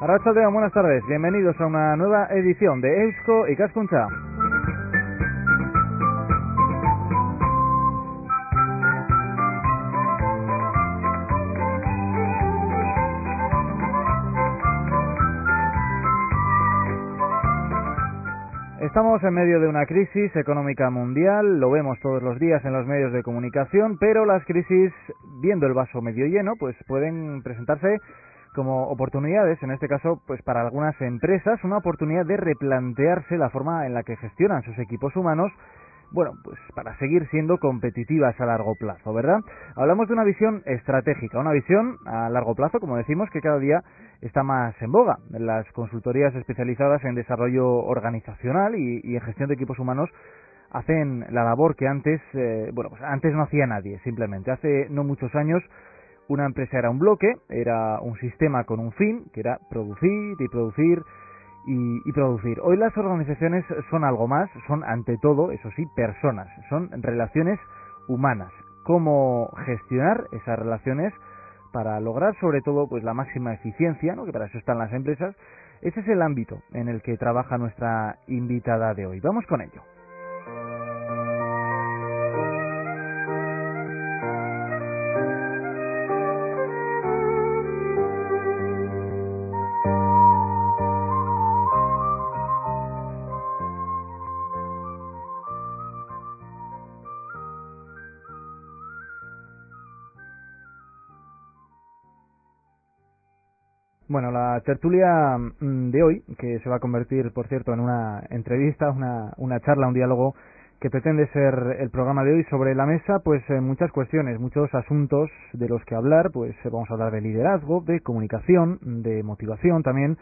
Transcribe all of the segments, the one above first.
Arratsaldeon, buenas tardes. Bienvenidos a una nueva edición de Eusko Ikaskuntza. Estamos en medio de una crisis económica mundial, lo vemos todos los días en los medios de comunicación, pero las crisis, viendo el vaso medio lleno, pues pueden presentarse como oportunidades, en este caso, pues para algunas empresas, una oportunidad de replantearse la forma en la que gestionan sus equipos humanos, bueno, pues para seguir siendo competitivas a largo plazo, ¿verdad? Hablamos de una visión estratégica, una visión a largo plazo, como decimos, que cada día está más en boga. Las consultorías especializadas en desarrollo organizacional y en gestión de equipos humanos hacen la labor que antes, pues antes no hacía nadie, simplemente. Hace no muchos años una empresa era un bloque, era un sistema con un fin, que era producir y producir y producir. Hoy las organizaciones son algo más, son ante todo, eso sí, personas, son relaciones humanas. ¿Cómo gestionar esas relaciones para lograr sobre todo pues la máxima eficiencia, ¿no? Que para eso están las empresas? Ese es el ámbito en el que trabaja nuestra invitada de hoy. Vamos con ello. Bueno, la tertulia de hoy, que se va a convertir, por cierto, en una entrevista, una charla, un diálogo que pretende ser el programa de hoy, sobre la mesa, pues muchas cuestiones, muchos asuntos de los que hablar, pues vamos a hablar de liderazgo, de comunicación, de motivación también,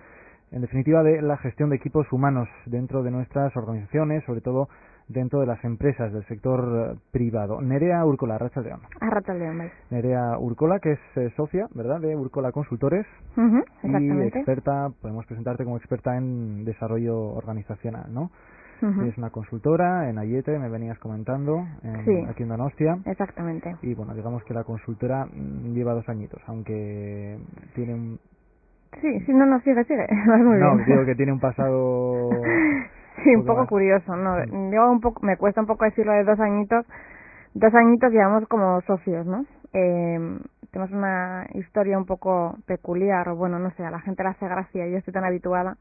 en definitiva de la gestión de equipos humanos dentro de nuestras organizaciones, sobre todo dentro de las empresas del sector privado. Nerea Urkola, arratsaldeon. Arratsaldeon, bai. Nerea Urkola, que es socia, ¿verdad?, de Urkola Consultores. Exactamente. Y experta, podemos presentarte como experta en desarrollo organizacional, ¿no? Es una consultora en Ayete, me venías comentando, Sí, aquí en Donostia. Exactamente. Y bueno, digamos que la consultora lleva 2 añitos, aunque tiene un... Sí, no, sigue, vas muy No, bien. digo que tiene un pasado... Sí, un poco más... curioso, ¿no? Me cuesta un poco decirlo de 2 añitos. 2 añitos llevamos como socios, ¿no? Tenemos una historia un poco peculiar, o bueno, no sé, a la gente le hace gracia, yo estoy tan habituada.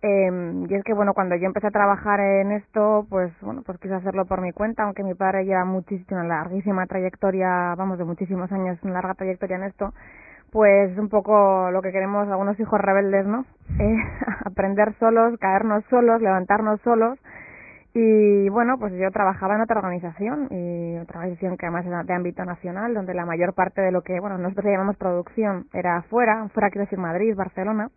Y es que, bueno, cuando yo empecé a trabajar en esto, pues quise hacerlo por mi cuenta, aunque mi padre lleva una larguísima trayectoria, de muchísimos años, una larga trayectoria en esto, pues un poco lo que queremos algunos hijos rebeldes, ¿no? Aprender solos, caernos solos, levantarnos solos. Y bueno, pues yo trabajaba en otra organización que además era de ámbito nacional, donde la mayor parte de lo que, nosotros le llamamos producción, era fuera quiero decir Madrid, Barcelona.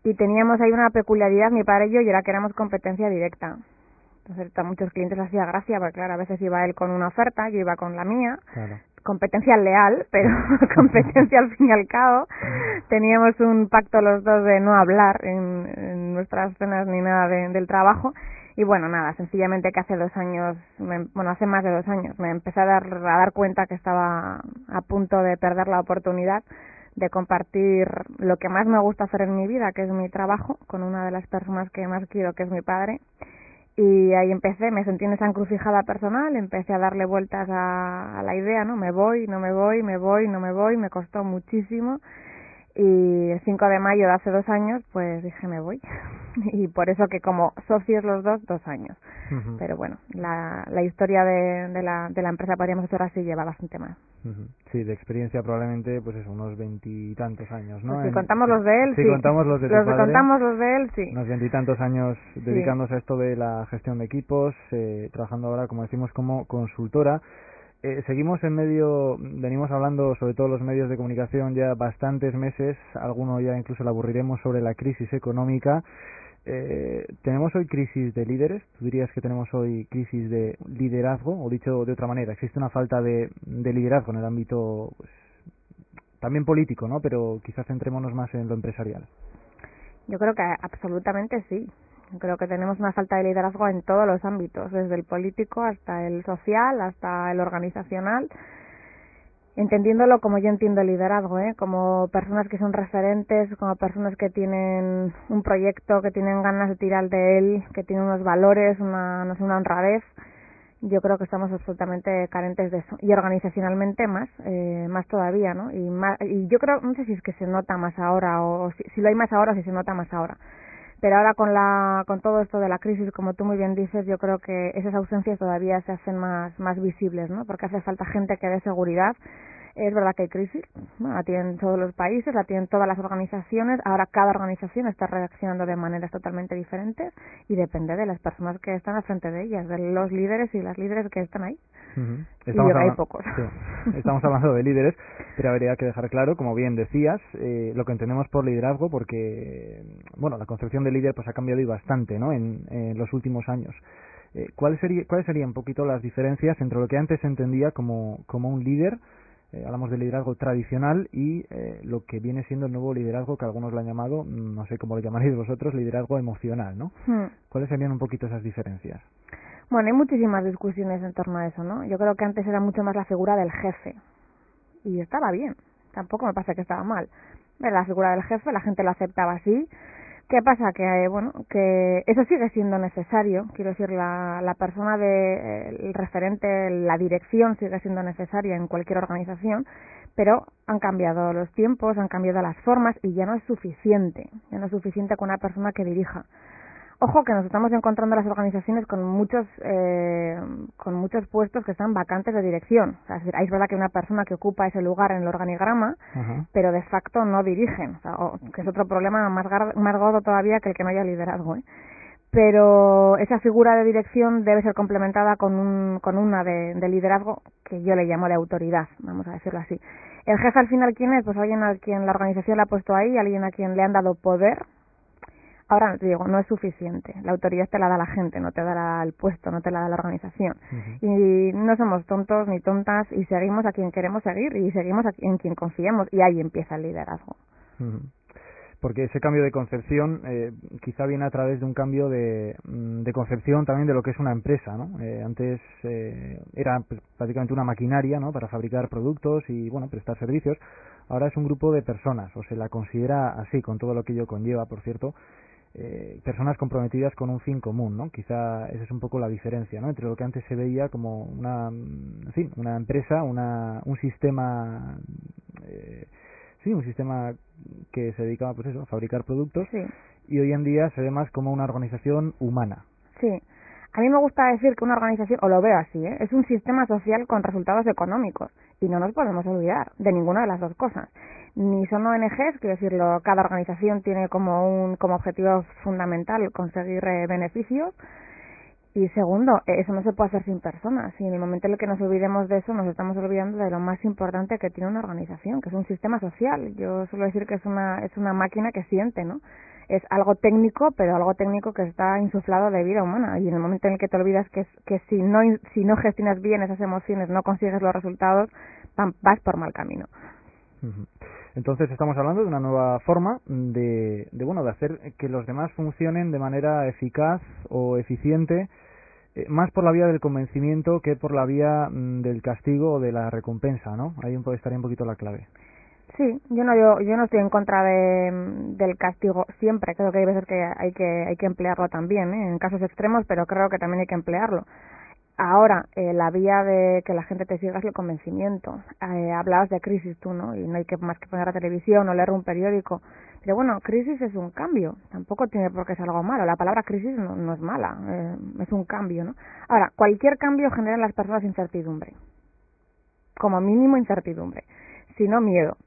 Y teníamos ahí una peculiaridad, mi padre y era que éramos competencia directa. Entonces a muchos clientes les hacía gracia, porque claro, a veces iba él con una oferta, yo iba con la mía. Claro. Competencia leal, pero competencia al fin y al cabo. Teníamos un pacto los dos de no hablar en nuestras cenas ni nada del trabajo. Y bueno, nada, sencillamente que hace 2 años, hace más de 2 años, me empecé a dar cuenta que estaba a punto de perder la oportunidad de compartir lo que más me gusta hacer en mi vida, que es mi trabajo, con una de las personas que más quiero, que es mi padre. Y ahí me sentí en esa encrucijada personal, empecé a darle vueltas a la idea, ¿no? Me voy, no me voy, me costó muchísimo. Y el 5 de mayo de hace 2 años, pues dije me voy. Y por eso que como socios los dos, 2 años. Pero bueno, la historia de la empresa, podríamos decir así, lleva bastante más. Sí, de experiencia probablemente, pues eso, unos 20 y tantos años, ¿no? Pues si contamos los de él, sí. Si contamos los de tu padre, contamos los de él, sí. Unos 20 y tantos años dedicándose a esto de la gestión de equipos, trabajando ahora, como decimos, como consultora. Seguimos en medio, venimos hablando, sobre todo los medios de comunicación, ya bastantes meses, alguno ya incluso le aburriremos, sobre la crisis económica. ¿Tenemos hoy crisis de líderes? ¿Tú dirías que tenemos hoy crisis de liderazgo? O dicho de otra manera, ¿existe una falta de liderazgo en el ámbito, pues, también político, ¿no? Pero quizás centrémonos más en lo empresarial. Yo creo que absolutamente sí. Creo que tenemos una falta de liderazgo en todos los ámbitos, desde el político hasta el social, hasta el organizacional. entendiéndolo como yo entiendo el liderazgo, como personas que son referentes, como personas que tienen un proyecto, que tienen ganas de tirar de él, que tienen unos valores, no sé, una honradez. Yo creo que estamos absolutamente carentes de eso, y organizacionalmente más todavía, ¿no? Y yo creo, no sé si es que se nota más ahora, o si lo hay más ahora o si se nota más ahora, pero ahora con todo esto de la crisis, como tú muy bien dices, yo creo que esas ausencias todavía se hacen más visibles, ¿no? Porque hace falta gente que dé seguridad. Es verdad que hay crisis, ¿no? La tienen todos los países, la tienen todas las organizaciones. Ahora cada organización está reaccionando de maneras totalmente diferentes y depende de las personas que están al frente de ellas, de los líderes y las líderes que están ahí. Y hay pocos. Sí, estamos hablando de líderes, pero habría que dejar claro, como bien decías, lo que entendemos por liderazgo, porque bueno, la concepción de líder pues ha cambiado y bastante, ¿no? En los últimos años. ¿Cuáles serían un poquito las diferencias entre lo que antes se entendía como un líder? Hablamos de liderazgo tradicional y lo que viene siendo el nuevo liderazgo, que algunos lo han llamado, no sé cómo lo llamaréis vosotros, liderazgo emocional, ¿no? ¿Cuáles serían un poquito esas diferencias? Bueno, hay muchísimas discusiones en torno a eso, ¿no? Yo creo que antes era mucho más la figura del jefe, y estaba bien, tampoco me parece que estaba mal. Era la figura del jefe, la gente lo aceptaba así. ¿Qué pasa? Que eso sigue siendo necesario, quiero decir, la persona el referente, la dirección sigue siendo necesaria en cualquier organización, pero han cambiado los tiempos, han cambiado las formas y ya no es suficiente con una persona que dirija. Ojo que nos estamos encontrando las organizaciones con muchos puestos que están vacantes de dirección. O sea, es verdad que hay una persona que ocupa ese lugar en el organigrama, pero de facto no dirigen. O sea, que es otro problema más gordo todavía que el que no haya liderazgo, Pero esa figura de dirección debe ser complementada con una de liderazgo que yo le llamo de autoridad, vamos a decirlo así. El jefe al final, ¿quién es? Pues alguien a quien la organización le ha puesto ahí, alguien a quien le han dado poder. Ahora te digo, no es suficiente. La autoridad te la da la gente, no te da el puesto, no te la da la organización. Y no somos tontos ni tontas y seguimos a quien queremos seguir y seguimos en quien confiemos, y ahí empieza el liderazgo. Porque ese cambio de concepción quizá viene a través de un cambio de concepción también de lo que es una empresa, ¿no? Antes era prácticamente una maquinaria, ¿no?, para fabricar productos y, bueno, prestar servicios. Ahora es un grupo de personas, o se la considera así, con todo lo que ello conlleva, por cierto. Personas comprometidas con un fin común, ¿no? Quizá esa es un poco la diferencia, ¿no?, entre lo que antes se veía como una empresa, un sistema, un sistema que se dedicaba, pues eso, a fabricar productos, y hoy en día se ve más como una organización humana. Sí. A mí me gusta decir que una organización, o lo veo así, es un sistema social con resultados económicos, y no nos podemos olvidar de ninguna de las dos cosas. Ni son ONGs, quiero decirlo, cada organización tiene como objetivo fundamental conseguir beneficios, y segundo, eso no se puede hacer sin personas, y en el momento en el que nos olvidemos de eso, nos estamos olvidando de lo más importante que tiene una organización, que es un sistema social. Yo suelo decir que es una máquina que siente, ¿no? Es algo técnico, pero algo técnico que está insuflado de vida humana, y en el momento en el que te olvidas que si no gestionas bien esas emociones, no consigues los resultados, vas por mal camino. Entonces estamos hablando de una nueva forma de hacer que los demás funcionen de manera eficaz o eficiente, más por la vía del convencimiento que por la vía del castigo o de la recompensa, ¿no? Ahí estaría un poquito la clave. Sí, yo no estoy en contra del castigo siempre. Creo que hay veces que hay que emplearlo también, en casos extremos, pero creo que también hay que emplearlo. Ahora, la vía de que la gente te siga es el convencimiento. Hablabas de crisis tú, ¿no? Y no hay más que poner la televisión o leer un periódico. Pero bueno, crisis es un cambio. Tampoco tiene por qué ser algo malo. La palabra crisis no es mala. Es un cambio, ¿no? Ahora, cualquier cambio genera en las personas incertidumbre. Como mínimo incertidumbre. Si no, miedo.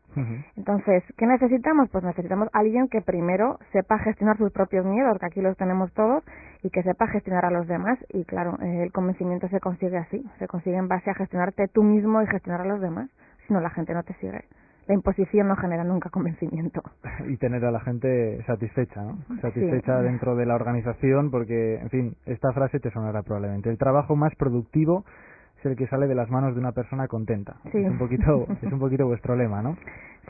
Entonces, ¿qué necesitamos? Pues necesitamos alguien que primero sepa gestionar sus propios miedos, que aquí los tenemos todos, y que sepa gestionar a los demás. Y claro, el convencimiento se consigue así, se consigue en base a gestionarte tú mismo y gestionar a los demás. Si no, la gente no te sigue. La imposición no genera nunca convencimiento. Y tener a la gente satisfecha, ¿no? Satisfecha dentro de la organización, porque, en fin, esta frase te sonará probablemente. El trabajo más productivo es el que sale de las manos de una persona contenta. Sí. Es un poquito vuestro lema, ¿no?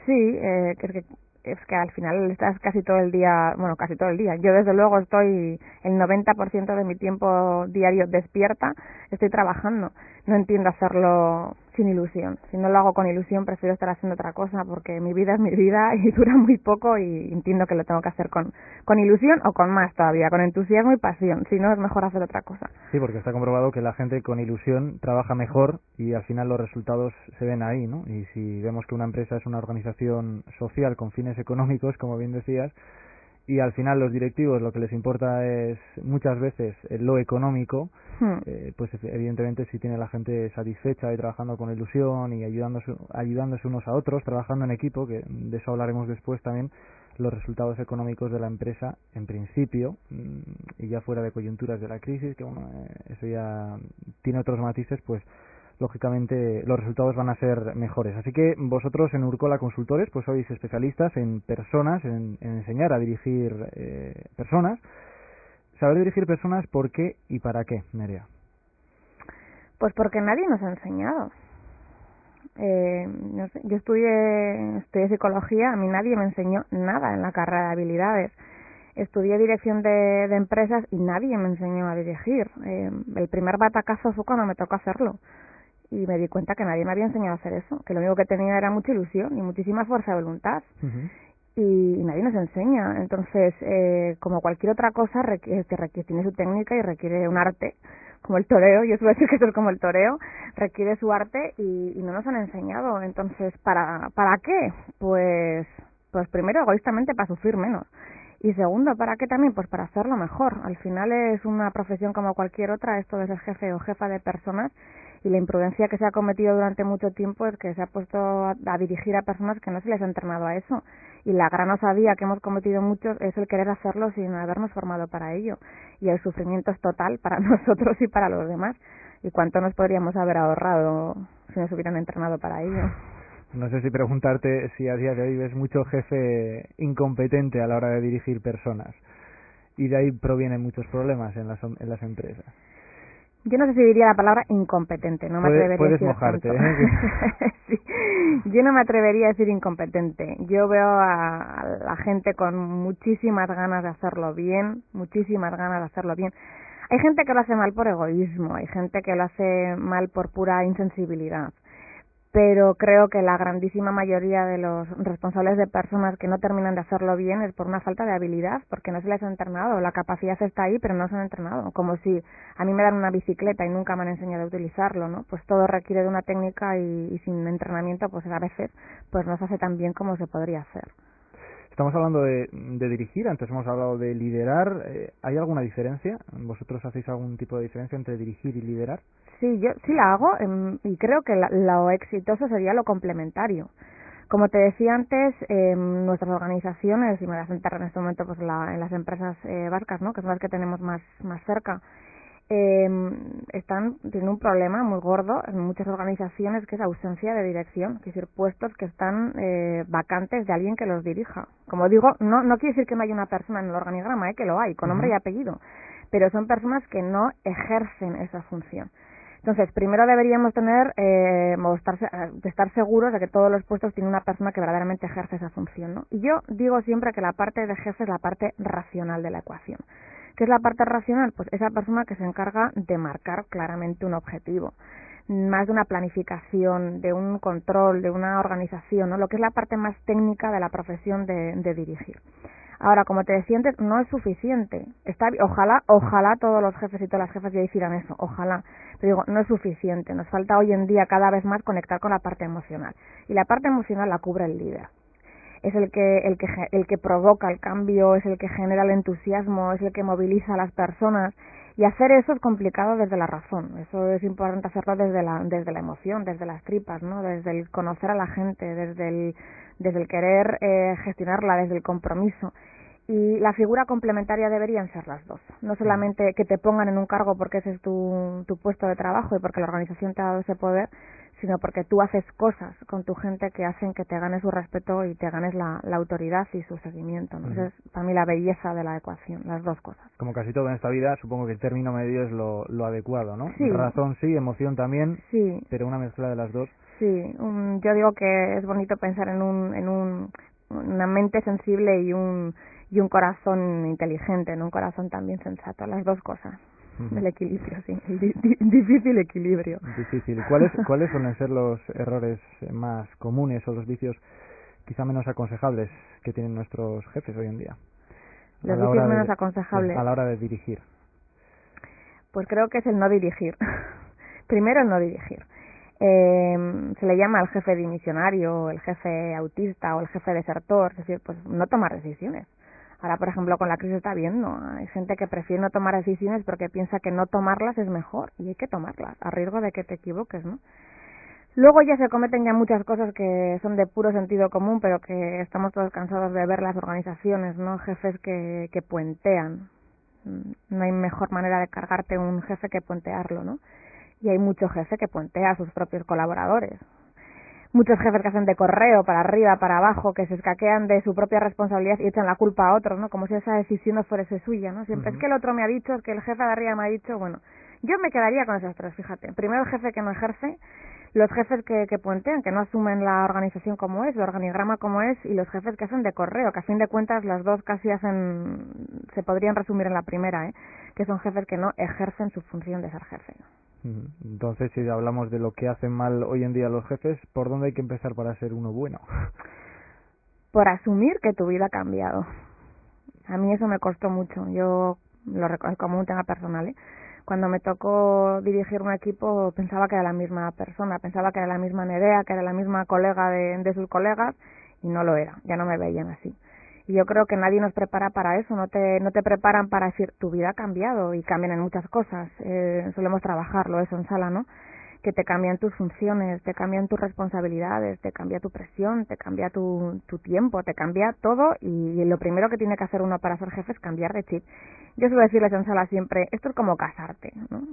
Sí, es que al final estás casi todo el día. Yo desde luego estoy el 90% de mi tiempo diario despierta, estoy trabajando. No entiendo hacerlo sin ilusión. Si no lo hago con ilusión, prefiero estar haciendo otra cosa, porque mi vida es mi vida y dura muy poco, y entiendo que lo tengo que hacer con ilusión o con más todavía, con entusiasmo y pasión. Si no, es mejor hacer otra cosa. Sí, porque está comprobado que la gente con ilusión trabaja mejor y al final los resultados se ven ahí, ¿no? Y si vemos que una empresa es una organización social con fines económicos, como bien decías, y al final los directivos lo que les importa es muchas veces lo económico, pues evidentemente si tiene la gente satisfecha y trabajando con ilusión y ayudándose unos a otros, trabajando en equipo, que de eso hablaremos después también, los resultados económicos de la empresa, en principio, y ya fuera de coyunturas de la crisis, que bueno, eso ya tiene otros matices, pues lógicamente los resultados van a ser mejores. Así que vosotros en Urkola Consultores pues sois especialistas en personas, en enseñar a dirigir personas. Saber dirigir personas, ¿por qué y para qué, Nerea? Pues porque nadie nos ha enseñado. No sé, yo estudié psicología, a mí nadie me enseñó nada en la carrera de habilidades. Estudié dirección de empresas y nadie me enseñó a dirigir. El primer batacazo fue cuando me tocó hacerlo. Y me di cuenta que nadie me había enseñado a hacer eso, que lo único que tenía era mucha ilusión y muchísima fuerza de voluntad. Y nadie nos enseña. Entonces, como cualquier otra cosa, tiene su técnica y requiere un arte, como el toreo. Yo suelo decir que eso es como el toreo, requiere su arte y no nos han enseñado. Entonces, ¿para qué? Pues primero, egoístamente, para sufrir menos. Y segundo, ¿para qué también? Pues para hacerlo mejor. Al final es una profesión como cualquier otra, esto de ser jefe o jefa de personas, y la imprudencia que se ha cometido durante mucho tiempo es que se ha puesto a dirigir a personas que no se les ha entrenado a eso. Y la gran osadía que hemos cometido muchos es el querer hacerlo sin habernos formado para ello. Y el sufrimiento es total para nosotros y para los demás. ¿Y cuánto nos podríamos haber ahorrado si nos hubieran entrenado para ello? No sé si preguntarte si a día de hoy ves mucho jefe incompetente a la hora de dirigir personas. Y de ahí provienen muchos problemas en las empresas. Yo no sé si diría la palabra incompetente, no me atrevería puedes a decir mojarte, sí. Yo no me atrevería a decir incompetente. Yo veo a la gente con muchísimas ganas de hacerlo bien, Hay gente que lo hace mal por egoísmo, hay gente que lo hace mal por pura insensibilidad. Pero creo que la grandísima mayoría de los responsables de personas que no terminan de hacerlo bien es por una falta de habilidad, porque no se les ha entrenado. La capacidad está ahí, pero no se han entrenado. Como si a mí me dan una bicicleta y nunca me han enseñado a utilizarlo, ¿no? Pues todo requiere de una técnica y sin entrenamiento, pues a veces pues no se hace tan bien como se podría hacer. Estamos hablando de dirigir, antes hemos hablado de liderar. ¿Hay alguna diferencia? ¿Vosotros hacéis algún tipo de diferencia entre dirigir y liderar? Sí, yo sí la hago y creo que lo exitoso sería lo complementario. Como te decía antes, nuestras organizaciones, y me voy a centrar en este momento pues en las empresas vascas, ¿no?, que son las que tenemos más cerca, tienen un problema muy gordo en muchas organizaciones, que es ausencia de dirección, es decir, puestos que están vacantes de alguien que los dirija. Como digo, no quiere decir que no haya una persona en el organigrama, que lo hay, con nombre y apellido, pero son personas que no ejercen esa función. Entonces, primero deberíamos estar seguros de que todos los puestos tienen una persona que verdaderamente ejerce esa función, ¿no? Y yo digo siempre que la parte de jefe es la parte racional de la ecuación. ¿Qué es la parte racional? Pues esa persona que se encarga de marcar claramente un objetivo, más de una planificación, de un control, de una organización, ¿no? Lo que es la parte más técnica de la profesión de dirigir. Ahora, como te decía antes, no es suficiente. Ojalá todos los jefes y todas las jefas ya hicieran eso, ojalá. Pero digo, no es suficiente. Nos falta hoy en día cada vez más conectar con la parte emocional. Y la parte emocional la cubre el líder. Es el que provoca el cambio, es el que genera el entusiasmo, es el que moviliza a las personas. Y hacer eso es complicado desde la razón. Eso es importante hacerlo desde la emoción, desde las tripas, ¿no? Desde el conocer a la gente, desde el querer gestionarla, desde el compromiso. Y la figura complementaria deberían ser las dos. No solamente que te pongan en un cargo porque ese es tu puesto de trabajo y porque la organización te ha dado ese poder, sino porque tú haces cosas con tu gente que hacen que te ganes su respeto y te ganes la autoridad y su seguimiento, ¿no? Esa es para mí la belleza de la ecuación, las dos cosas. Como casi todo en esta vida, supongo que el término medio es lo adecuado, ¿no? Sí. Razón sí, emoción también, sí, pero una mezcla de las dos. Sí, yo digo que es bonito pensar en una mente sensible y un corazón inteligente, en un corazón también sensato, las dos cosas. El equilibrio, sí, el difícil equilibrio. Difícil. ¿Cuáles suelen ser los errores más comunes o los vicios quizá menos aconsejables que tienen nuestros jefes hoy en día? Los vicios menos aconsejables. A la hora de dirigir. Pues creo que es el no dirigir. Primero el no dirigir. Se le llama al jefe dimisionario, el jefe autista o el jefe desertor, es decir, pues no tomar decisiones. Ahora, por ejemplo, con la crisis está viendo, hay gente que prefiere no tomar decisiones porque piensa que no tomarlas es mejor, y hay que tomarlas, a riesgo de que te equivoques, ¿no? Luego ya se cometen ya muchas cosas que son de puro sentido común, pero que estamos todos cansados de ver las organizaciones, ¿no? Jefes que puentean. No hay mejor manera de cargarte un jefe que puentearlo, ¿no? Y hay mucho jefe que puentea a sus propios colaboradores. Muchos jefes que hacen de correo para arriba, para abajo, que se escaquean de su propia responsabilidad y echan la culpa a otros, ¿no? Como si esa decisión no fuese suya, ¿no? Siempre es que el otro me ha dicho, es que el jefe de arriba me ha dicho, bueno, yo me quedaría con esos tres, fíjate. Primero el jefe que no ejerce, los jefes que puentean, que no asumen la organización como es, el organigrama como es, y los jefes que hacen de correo, que a fin de cuentas las dos casi se podrían resumir en la primera, que son jefes que no ejercen su función de ser jefe. Entonces, si hablamos de lo que hacen mal hoy en día los jefes, ¿por dónde hay que empezar para ser uno bueno? Por asumir que tu vida ha cambiado. A mí eso me costó mucho. Yo lo reconozco como un tema personal, Cuando me tocó dirigir un equipo pensaba que era la misma persona, pensaba que era la misma Nerea, que era la misma colega de sus colegas, y no lo era, ya no me veían así. Y yo creo que nadie nos prepara para eso, no te preparan para decir, tu vida ha cambiado, y cambian en muchas cosas, solemos trabajarlo eso en sala, ¿no? Que te cambian tus funciones, te cambian tus responsabilidades, te cambia tu presión, te cambia tu tiempo, te cambia todo, y lo primero que tiene que hacer uno para ser jefe es cambiar de chip. Yo suelo decirles en sala siempre, esto es como casarte, ¿no?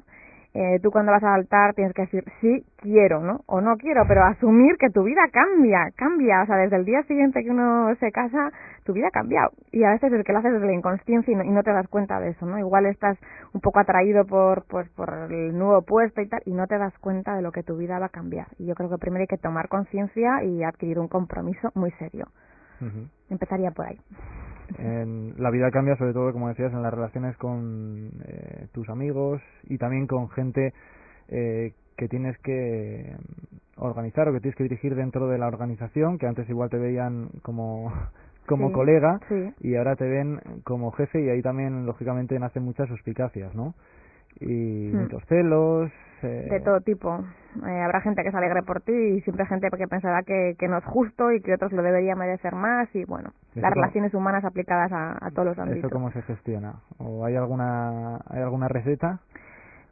Tú cuando vas al altar tienes que decir sí quiero, ¿no? O no quiero, pero asumir que tu vida cambia, o sea, desde el día siguiente que uno se casa, tu vida ha cambiado, y a veces es que lo haces desde la inconsciencia y no te das cuenta de eso, ¿no? Igual estás un poco atraído por el nuevo puesto y tal, y no te das cuenta de lo que tu vida va a cambiar, y yo creo que primero hay que tomar conciencia y adquirir un compromiso muy serio. Empezaría por ahí. La vida cambia, sobre todo, como decías, en las relaciones con tus amigos y también con gente que tienes que organizar o que tienes que dirigir dentro de la organización, que antes igual te veían como sí, colega, sí, y ahora te ven como jefe, y ahí también lógicamente nacen muchas suspicacias, ¿no? Y muchos celos. De todo tipo. Habrá gente que se alegre por ti y siempre gente que pensará que no es justo y que otros lo deberían merecer más, y bueno, las relaciones humanas aplicadas a todos los ámbitos. ¿Eso cómo se gestiona? ¿O hay alguna receta?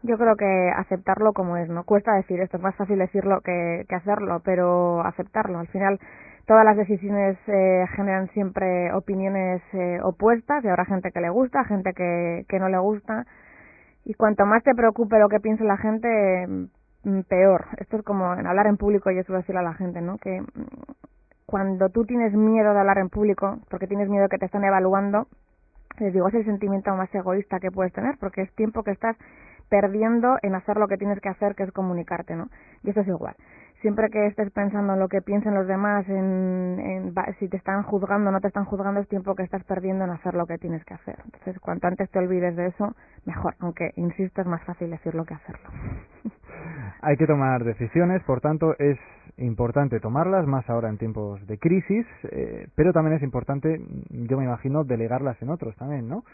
Yo creo que aceptarlo como es, ¿no? Cuesta decir esto, es más fácil decirlo que hacerlo, pero aceptarlo. Al final todas las decisiones generan siempre opiniones opuestas, y habrá gente que le gusta, gente que no le gusta. Y cuanto más te preocupe lo que piense la gente, peor. Esto es como en hablar en público, yo suelo decirle a la gente, ¿no? Que cuando tú tienes miedo de hablar en público, porque tienes miedo que te están evaluando, les digo, es el sentimiento más egoísta que puedes tener, porque es tiempo que estás perdiendo en hacer lo que tienes que hacer, que es comunicarte, ¿no? Y esto es igual. Siempre que estés pensando en lo que piensen los demás, si te están juzgando o no te están juzgando, es tiempo que estás perdiendo en hacer lo que tienes que hacer. Entonces, cuanto antes te olvides de eso, mejor. Aunque, insisto, es más fácil decirlo que hacerlo. Hay que tomar decisiones, por tanto, es importante tomarlas, más ahora en tiempos de crisis, pero también es importante, yo me imagino, delegarlas en otros también, ¿no?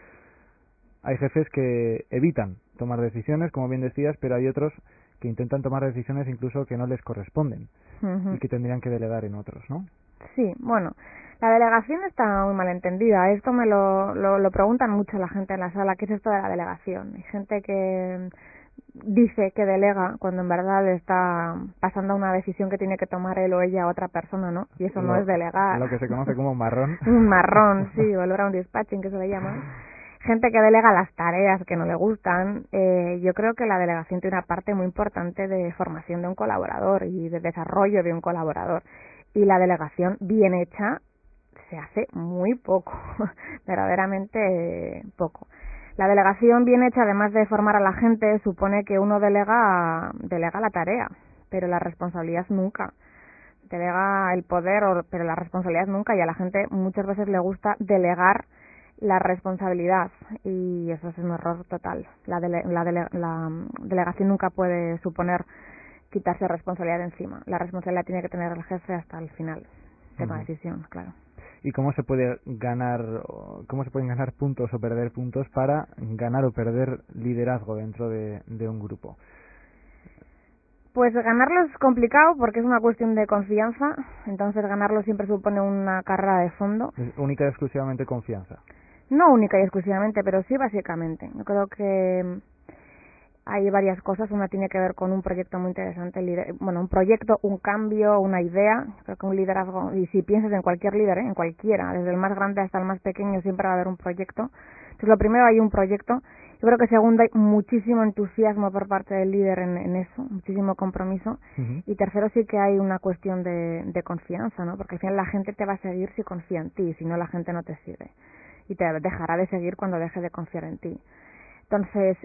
Hay jefes que evitan tomar decisiones, como bien decías, pero hay otros que intentan tomar decisiones incluso que no les corresponden y que tendrían que delegar en otros, ¿no? Sí, bueno, la delegación está muy mal entendida. Esto me lo preguntan mucho la gente en la sala, ¿qué es esto de la delegación? Hay gente que dice que delega cuando en verdad le está pasando una decisión que tiene que tomar él o ella a otra persona, ¿no? Y eso no es delegar. Lo que se conoce como un marrón. Un marrón, sí, o el ground dispatching, que se le llama. Gente que delega las tareas que no le gustan. Yo creo que la delegación tiene una parte muy importante de formación de un colaborador y de desarrollo de un colaborador. Y la delegación bien hecha se hace muy poco, verdaderamente poco. La delegación bien hecha, además de formar a la gente, supone que uno delega la tarea, pero la responsabilidad nunca. Delega el poder, pero la responsabilidad nunca, y a la gente muchas veces le gusta delegar la responsabilidad, y eso es un error total. La delegación nunca puede suponer quitarse responsabilidad de encima. La responsabilidad tiene que tener el jefe hasta el final de la decisión, claro. ¿Y cómo se pueden ganar puntos o perder puntos para ganar o perder liderazgo dentro de un grupo? Pues ganarlo es complicado porque es una cuestión de confianza, entonces ganarlo siempre supone una carrera de fondo. ¿Es única y exclusivamente confianza? No única y exclusivamente, pero sí básicamente. Yo creo que hay varias cosas. Una tiene que ver con un proyecto muy interesante, un proyecto, un cambio, una idea. Creo que un liderazgo, y si piensas en cualquier líder, en cualquiera, desde el más grande hasta el más pequeño, siempre va a haber un proyecto. Entonces, lo primero, hay un proyecto. Yo creo que segundo, hay muchísimo entusiasmo por parte del líder en eso, muchísimo compromiso. Y tercero, sí que hay una cuestión de confianza, ¿no? Porque al final la gente te va a seguir si confía en ti, si no la gente no te sigue. Y te dejará de seguir cuando deje de confiar en ti. Entonces,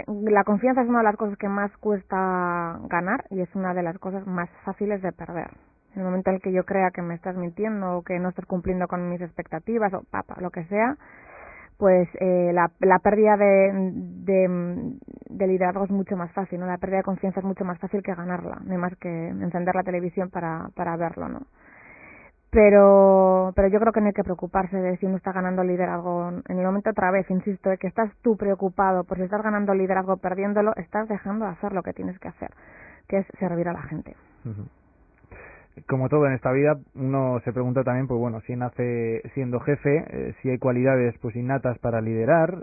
la confianza es una de las cosas que más cuesta ganar y es una de las cosas más fáciles de perder. En el momento en el que yo crea que me estás mintiendo o que no estás cumpliendo con mis expectativas o lo que sea, pues la pérdida de liderazgo es mucho más fácil, ¿no? La pérdida de confianza es mucho más fácil que ganarla, no hay más que encender la televisión para verlo, ¿no? Pero yo creo que no hay que preocuparse de si uno está ganando liderazgo. En el momento, otra vez, insisto, de que estás tú preocupado por si estás ganando liderazgo perdiéndolo, estás dejando de hacer lo que tienes que hacer, que es servir a la gente. Como todo en esta vida, uno se pregunta también, pues bueno, si nace siendo jefe, si hay cualidades pues innatas para liderar,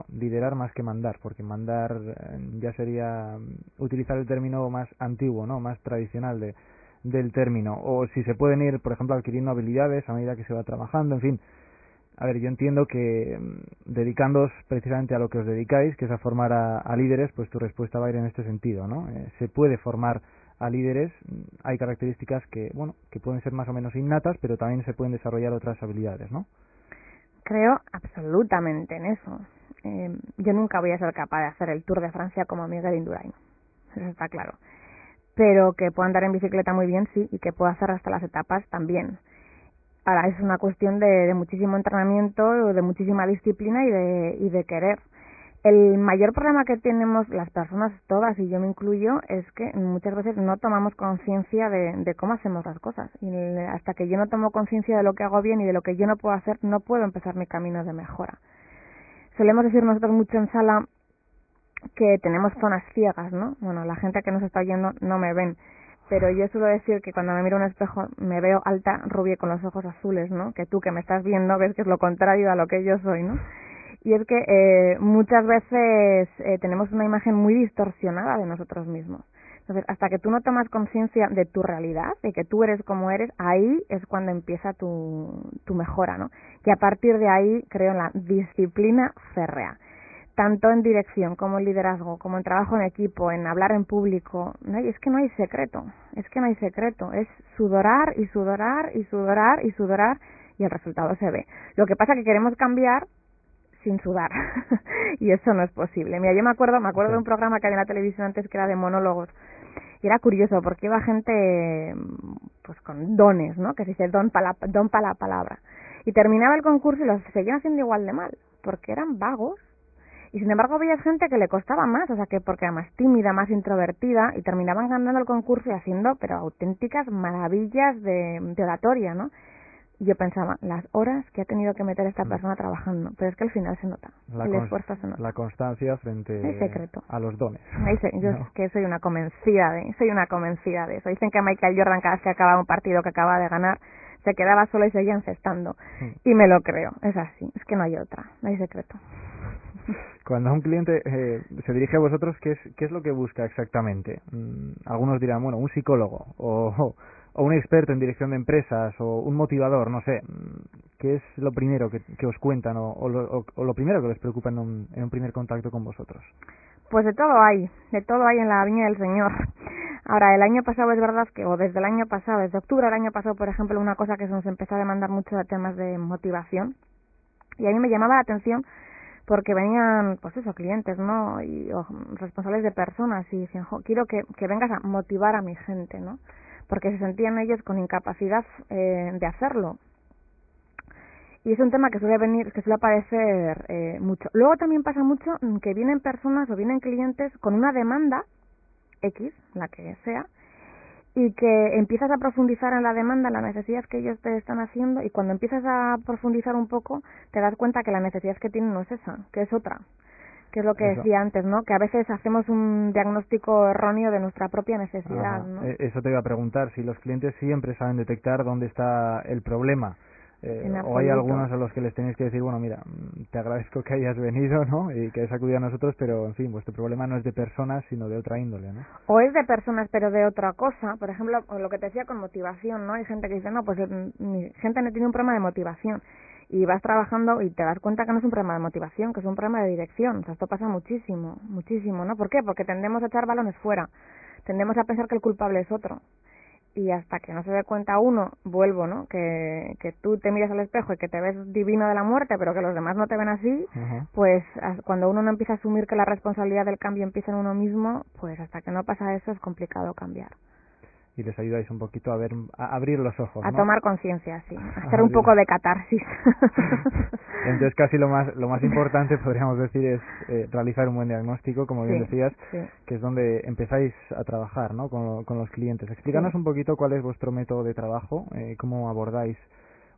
liderar más que mandar, porque mandar ya sería utilizar el término más antiguo, ¿no? Más tradicional del término, o si se pueden ir, por ejemplo, adquiriendo habilidades a medida que se va trabajando, en fin. A ver, yo entiendo que dedicándoos precisamente a lo que os dedicáis, que es a formar a líderes, pues tu respuesta va a ir en este sentido, ¿no? Se puede formar a líderes, hay características que pueden ser más o menos innatas, pero también se pueden desarrollar otras habilidades, ¿no? Creo absolutamente en eso. Yo nunca voy a ser capaz de hacer el Tour de Francia como Miguel Indurain, eso está claro. Pero que puedo andar en bicicleta muy bien, sí, y que puedo hacer hasta las etapas también. Ahora, es una cuestión de muchísimo entrenamiento, de muchísima disciplina y de querer. El mayor problema que tenemos las personas todas, y yo me incluyo, es que muchas veces no tomamos conciencia de cómo hacemos las cosas. Y hasta que yo no tomo conciencia de lo que hago bien y de lo que yo no puedo hacer, no puedo empezar mi camino de mejora. Solemos decir nosotros mucho en sala que tenemos zonas ciegas, ¿no? Bueno, la gente que nos está oyendo no me ven, pero yo suelo decir que cuando me miro en un espejo me veo alta, rubia con los ojos azules, ¿no? Que tú que me estás viendo ves que es lo contrario a lo que yo soy, ¿no? Y es que muchas veces tenemos una imagen muy distorsionada de nosotros mismos. Entonces, hasta que tú no tomas conciencia de tu realidad, de que tú eres como eres, ahí es cuando empieza tu mejora, ¿no? Y a partir de ahí creo en la disciplina férrea. Tanto en dirección como en liderazgo, como en trabajo en equipo, en hablar en público, es que no hay secreto, es sudorar y sudorar y sudorar y sudorar y el resultado se ve. Lo que pasa es que queremos cambiar sin sudar y eso no es posible. Mira, yo me acuerdo de un programa que había en la televisión antes que era de monólogos y era curioso porque iba gente pues con dones, ¿no? Que se dice don para la palabra, y terminaba el concurso y los seguían haciendo igual de mal porque eran vagos. Y sin embargo veías gente que le costaba más, o sea, que porque era más tímida, más introvertida, y terminaban ganando el concurso y haciendo, pero auténticas maravillas de oratoria, ¿no? Y yo pensaba, las horas que ha tenido que meter esta persona trabajando, pero es que al final se nota, el esfuerzo se nota. La constancia frente a los dones. Yo es que soy una convencida de eso. Dicen que Michael Jordan, cada vez que acababa un partido que acababa de ganar, se quedaba solo y seguía encestando. Y me lo creo, es así, es que no hay otra, no hay secreto. Cuando un cliente se dirige a vosotros, ¿qué es lo que busca exactamente? Algunos dirán, bueno, un psicólogo o un experto en dirección de empresas o un motivador, no sé. ¿Qué es lo primero que os cuentan o lo primero que les preocupa en un primer contacto con vosotros? Pues de todo hay en la viña del Señor. Ahora, el año pasado es verdad que, o desde el año pasado, desde octubre del año pasado, por ejemplo, una cosa que se nos empezó a demandar mucho de temas de motivación, y a mí me llamaba la atención porque venían, pues eso, clientes, ¿no? O responsables de personas y decían, quiero que vengas a motivar a mi gente, ¿no? Porque se sentían ellos con incapacidad de hacerlo. Y es un tema que suele aparecer mucho. Luego también pasa mucho que vienen personas o vienen clientes con una demanda X, la que sea, y que empiezas a profundizar en la demanda, en las necesidades que ellos te están haciendo, y cuando empiezas a profundizar un poco, te das cuenta que la necesidad que tienen no es esa, que es otra. Que es lo que decía antes, ¿no? Que a veces hacemos un diagnóstico erróneo de nuestra propia necesidad, ¿no? Eso te iba a preguntar, si los clientes siempre saben detectar dónde está el problema. O hay algunos a los que les tenéis que decir, bueno, mira, te agradezco que hayas venido, ¿no? Y que hayas acudido a nosotros, pero, en fin, vuestro problema no es de personas, sino de otra índole, ¿no? O es de personas, pero de otra cosa. Por ejemplo, lo que te decía con motivación, ¿no? Hay gente que dice, no, pues mi gente no tiene un problema de motivación. Y vas trabajando y te das cuenta que no es un problema de motivación, que es un problema de dirección. O sea, esto pasa muchísimo, muchísimo, ¿no? ¿Por qué? Porque tendemos a echar balones fuera. Tendemos a pensar que el culpable es otro. Y hasta que no se dé cuenta uno, vuelvo, ¿no? Que tú te miras al espejo y que te ves divino de la muerte, pero que los demás no te ven así, pues cuando uno no empieza a asumir que la responsabilidad del cambio empieza en uno mismo, pues hasta que no pasa eso es complicado cambiar. Y les ayudáis un poquito a abrir los ojos, ¿no? A tomar conciencia, sí, a hacer un poco de catarsis. Entonces casi lo más importante podríamos decir es realizar un buen diagnóstico, como bien decías, que es donde empezáis a trabajar, ¿no? con los clientes. Explícanos un poquito cuál es vuestro método de trabajo, cómo abordáis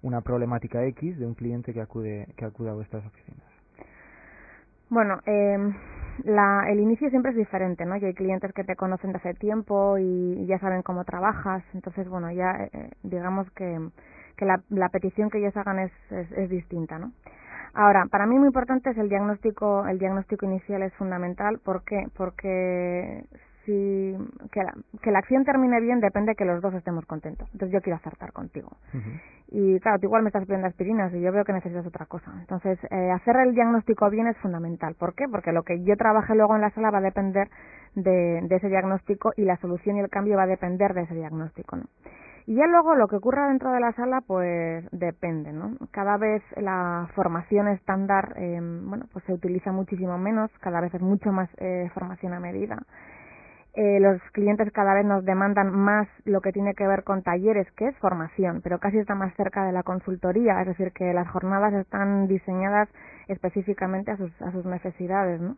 una problemática X de un cliente que acude a vuestras oficinas. Bueno, el inicio siempre es diferente, ¿no? Y hay clientes que te conocen de hace tiempo y ya saben cómo trabajas, entonces, bueno, ya digamos que la petición que ellos hagan es distinta, ¿no? Ahora, para mí muy importante es el diagnóstico inicial es fundamental. ¿Por qué? Porque que la acción termine bien depende de que los dos estemos contentos. Entonces yo quiero acertar contigo. Y claro, tú igual me estás pidiendo aspirinas y yo veo que necesitas otra cosa. Entonces, hacer el diagnóstico bien es fundamental. ¿Por qué? Porque lo que yo trabaje luego en la sala va a depender de ese diagnóstico y la solución y el cambio va a depender de ese diagnóstico, ¿no? Y ya luego lo que ocurra dentro de la sala, pues depende, ¿no? Cada vez la formación estándar, pues se utiliza muchísimo menos, cada vez es mucho más formación a medida. Los clientes cada vez nos demandan más lo que tiene que ver con talleres, que es formación, pero casi está más cerca de la consultoría, es decir, que las jornadas están diseñadas específicamente a sus necesidades, ¿no?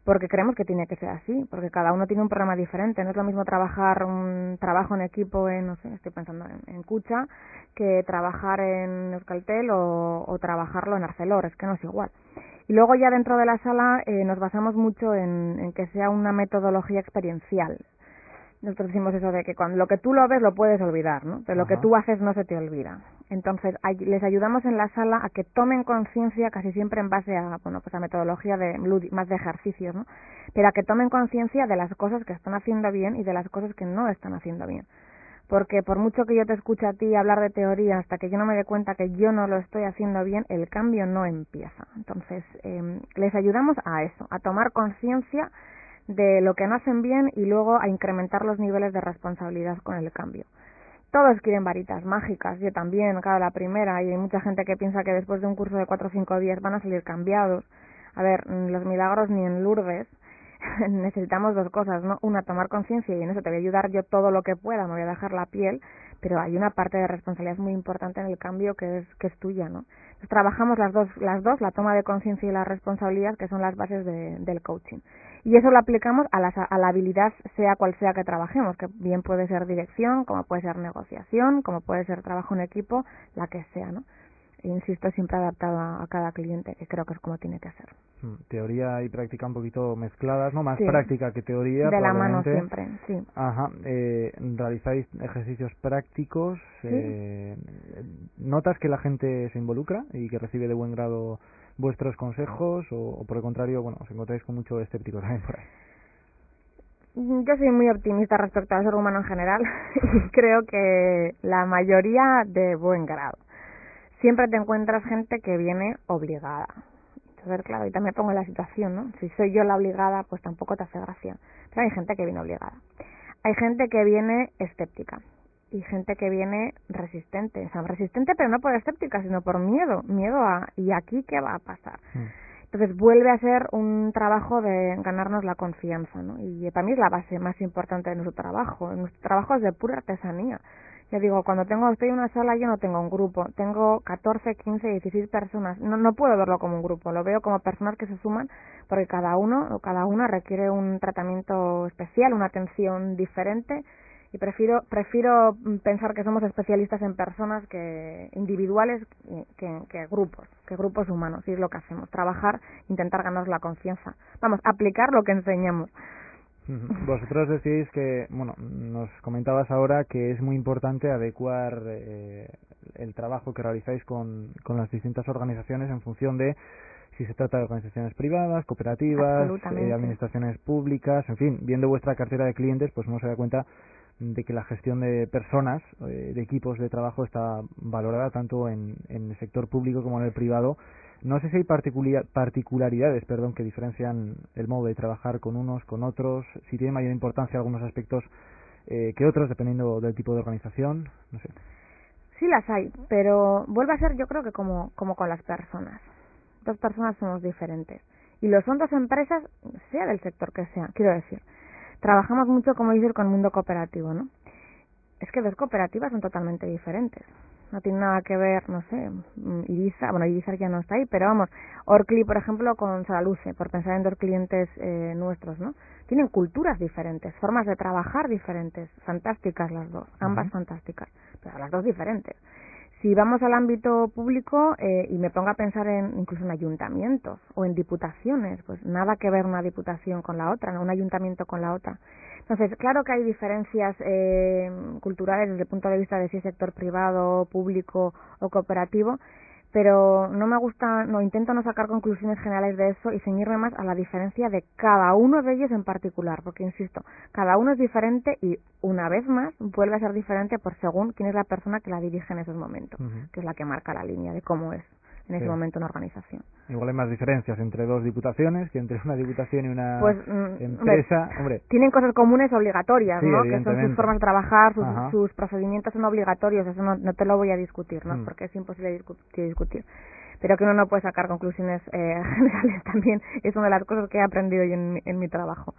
Porque creemos que tiene que ser así, porque cada uno tiene un programa diferente. No es lo mismo trabajar un trabajo en equipo no sé, estoy pensando en Cucha, que trabajar en Euskaltel o trabajarlo en Arcelor, es que no es igual. Y luego ya dentro de la sala nos basamos mucho en que sea una metodología experiencial. Nosotros decimos eso de que cuando lo que tú lo ves lo puedes olvidar, ¿no? Pero lo que tú haces no se te olvida. Entonces les ayudamos en la sala a que tomen conciencia, casi siempre en base a a metodología más de ejercicios, ¿no? Pero a que tomen conciencia de las cosas que están haciendo bien y de las cosas que no están haciendo bien. Porque por mucho que yo te escuche a ti hablar de teoría, hasta que yo no me dé cuenta que yo no lo estoy haciendo bien, el cambio no empieza. Entonces les ayudamos a eso, a tomar conciencia de lo que no hacen bien y luego a incrementar los niveles de responsabilidad con el cambio. Todos quieren varitas mágicas, yo también, claro, la primera, y hay mucha gente que piensa que después de un curso de 4 o 5 días van a salir cambiados. A ver, los milagros ni en Lourdes. Necesitamos dos cosas, ¿no? Una, tomar conciencia, y en eso te voy a ayudar yo todo lo que pueda, me voy a dejar la piel, pero hay una parte de responsabilidad muy importante en el cambio que es tuya, ¿no? Entonces trabajamos las dos, la toma de conciencia y la responsabilidad, que son las bases del coaching. Y eso lo aplicamos a la habilidad, sea cual sea que trabajemos, que bien puede ser dirección, como puede ser negociación, como puede ser trabajo en equipo, la que sea, ¿no? Insisto, siempre adaptado a cada cliente, que creo que es como tiene que ser. Teoría y práctica un poquito mezcladas, ¿no? Más práctica que teoría. De la mano siempre, sí. Ajá. ¿Realizáis ejercicios prácticos? ¿Sí? ¿Notas que la gente se involucra y que recibe de buen grado vuestros consejos? ¿O por el contrario, bueno, os encontráis con mucho escéptico también por ahí? Yo soy muy optimista respecto al ser humano en general y creo que la mayoría de buen grado. Siempre te encuentras gente que viene obligada. Entonces, claro, y también me pongo en la situación, ¿no? Si soy yo la obligada, pues tampoco te hace gracia. Pero hay gente que viene obligada. Hay gente que viene escéptica. Y gente que viene resistente. O sea, resistente pero no por escéptica, sino por miedo. Miedo a, ¿y aquí qué va a pasar? Entonces vuelve a ser un trabajo de ganarnos la confianza, ¿no? Y para mí es la base más importante de nuestro trabajo. Nuestro trabajo es de pura artesanía. Le digo, estoy en una sala, yo no tengo un grupo, tengo 14, 15, 16 personas. No puedo verlo como un grupo, lo veo como personas que se suman porque cada uno o cada una requiere un tratamiento especial, una atención diferente, y prefiero pensar que somos especialistas en personas que individuales que grupos humanos, y es lo que hacemos, trabajar, intentar ganar la confianza. Vamos, aplicar lo que enseñamos. Vosotros decís que, bueno, nos comentabas ahora que es muy importante adecuar el trabajo que realizáis con las distintas organizaciones en función de si se trata de organizaciones privadas, cooperativas, administraciones públicas, en fin, viendo vuestra cartera de clientes, pues uno se da cuenta de que la gestión de personas, de equipos de trabajo está valorada tanto en el sector público como en el privado. No sé si hay particularidades, que diferencian el modo de trabajar con unos, con otros, si tiene mayor importancia algunos aspectos que otros, dependiendo del tipo de organización, no sé. Sí las hay, pero vuelve a ser, yo creo que como con las personas. Dos personas somos diferentes. Y lo son dos empresas, sea del sector que sea, quiero decir. Trabajamos mucho, como dices, con el mundo cooperativo, ¿no? Es que dos cooperativas son totalmente diferentes. No tiene nada que ver, no sé, Ibiza ya no está ahí, pero vamos, Orcli, por ejemplo, con Salaluce, por pensar en dos clientes nuestros, ¿no? Tienen culturas diferentes, formas de trabajar diferentes, fantásticas las dos, ambas fantásticas, pero las dos diferentes. Si vamos al ámbito público y me pongo a pensar incluso en ayuntamientos o en diputaciones, pues nada que ver una diputación con la otra, ¿no? Un ayuntamiento con la otra. Entonces, claro que hay diferencias culturales desde el punto de vista de si es sector privado, público o cooperativo, pero intento no sacar conclusiones generales de eso y ceñirme más a la diferencia de cada uno de ellos en particular, porque insisto, cada uno es diferente y una vez más vuelve a ser diferente por según quién es la persona que la dirige en esos momentos, que es la que marca la línea de cómo es en ese momento una organización. Igual hay más diferencias entre dos diputaciones que entre una diputación y una empresa. Tienen cosas comunes obligatorias, sí, ¿no? Que son sus formas de trabajar, sus procedimientos son obligatorios, eso no te lo voy a discutir, ¿no? Porque es imposible discutir. Pero que uno no puede sacar conclusiones generales también, es una de las cosas que he aprendido yo en mi trabajo.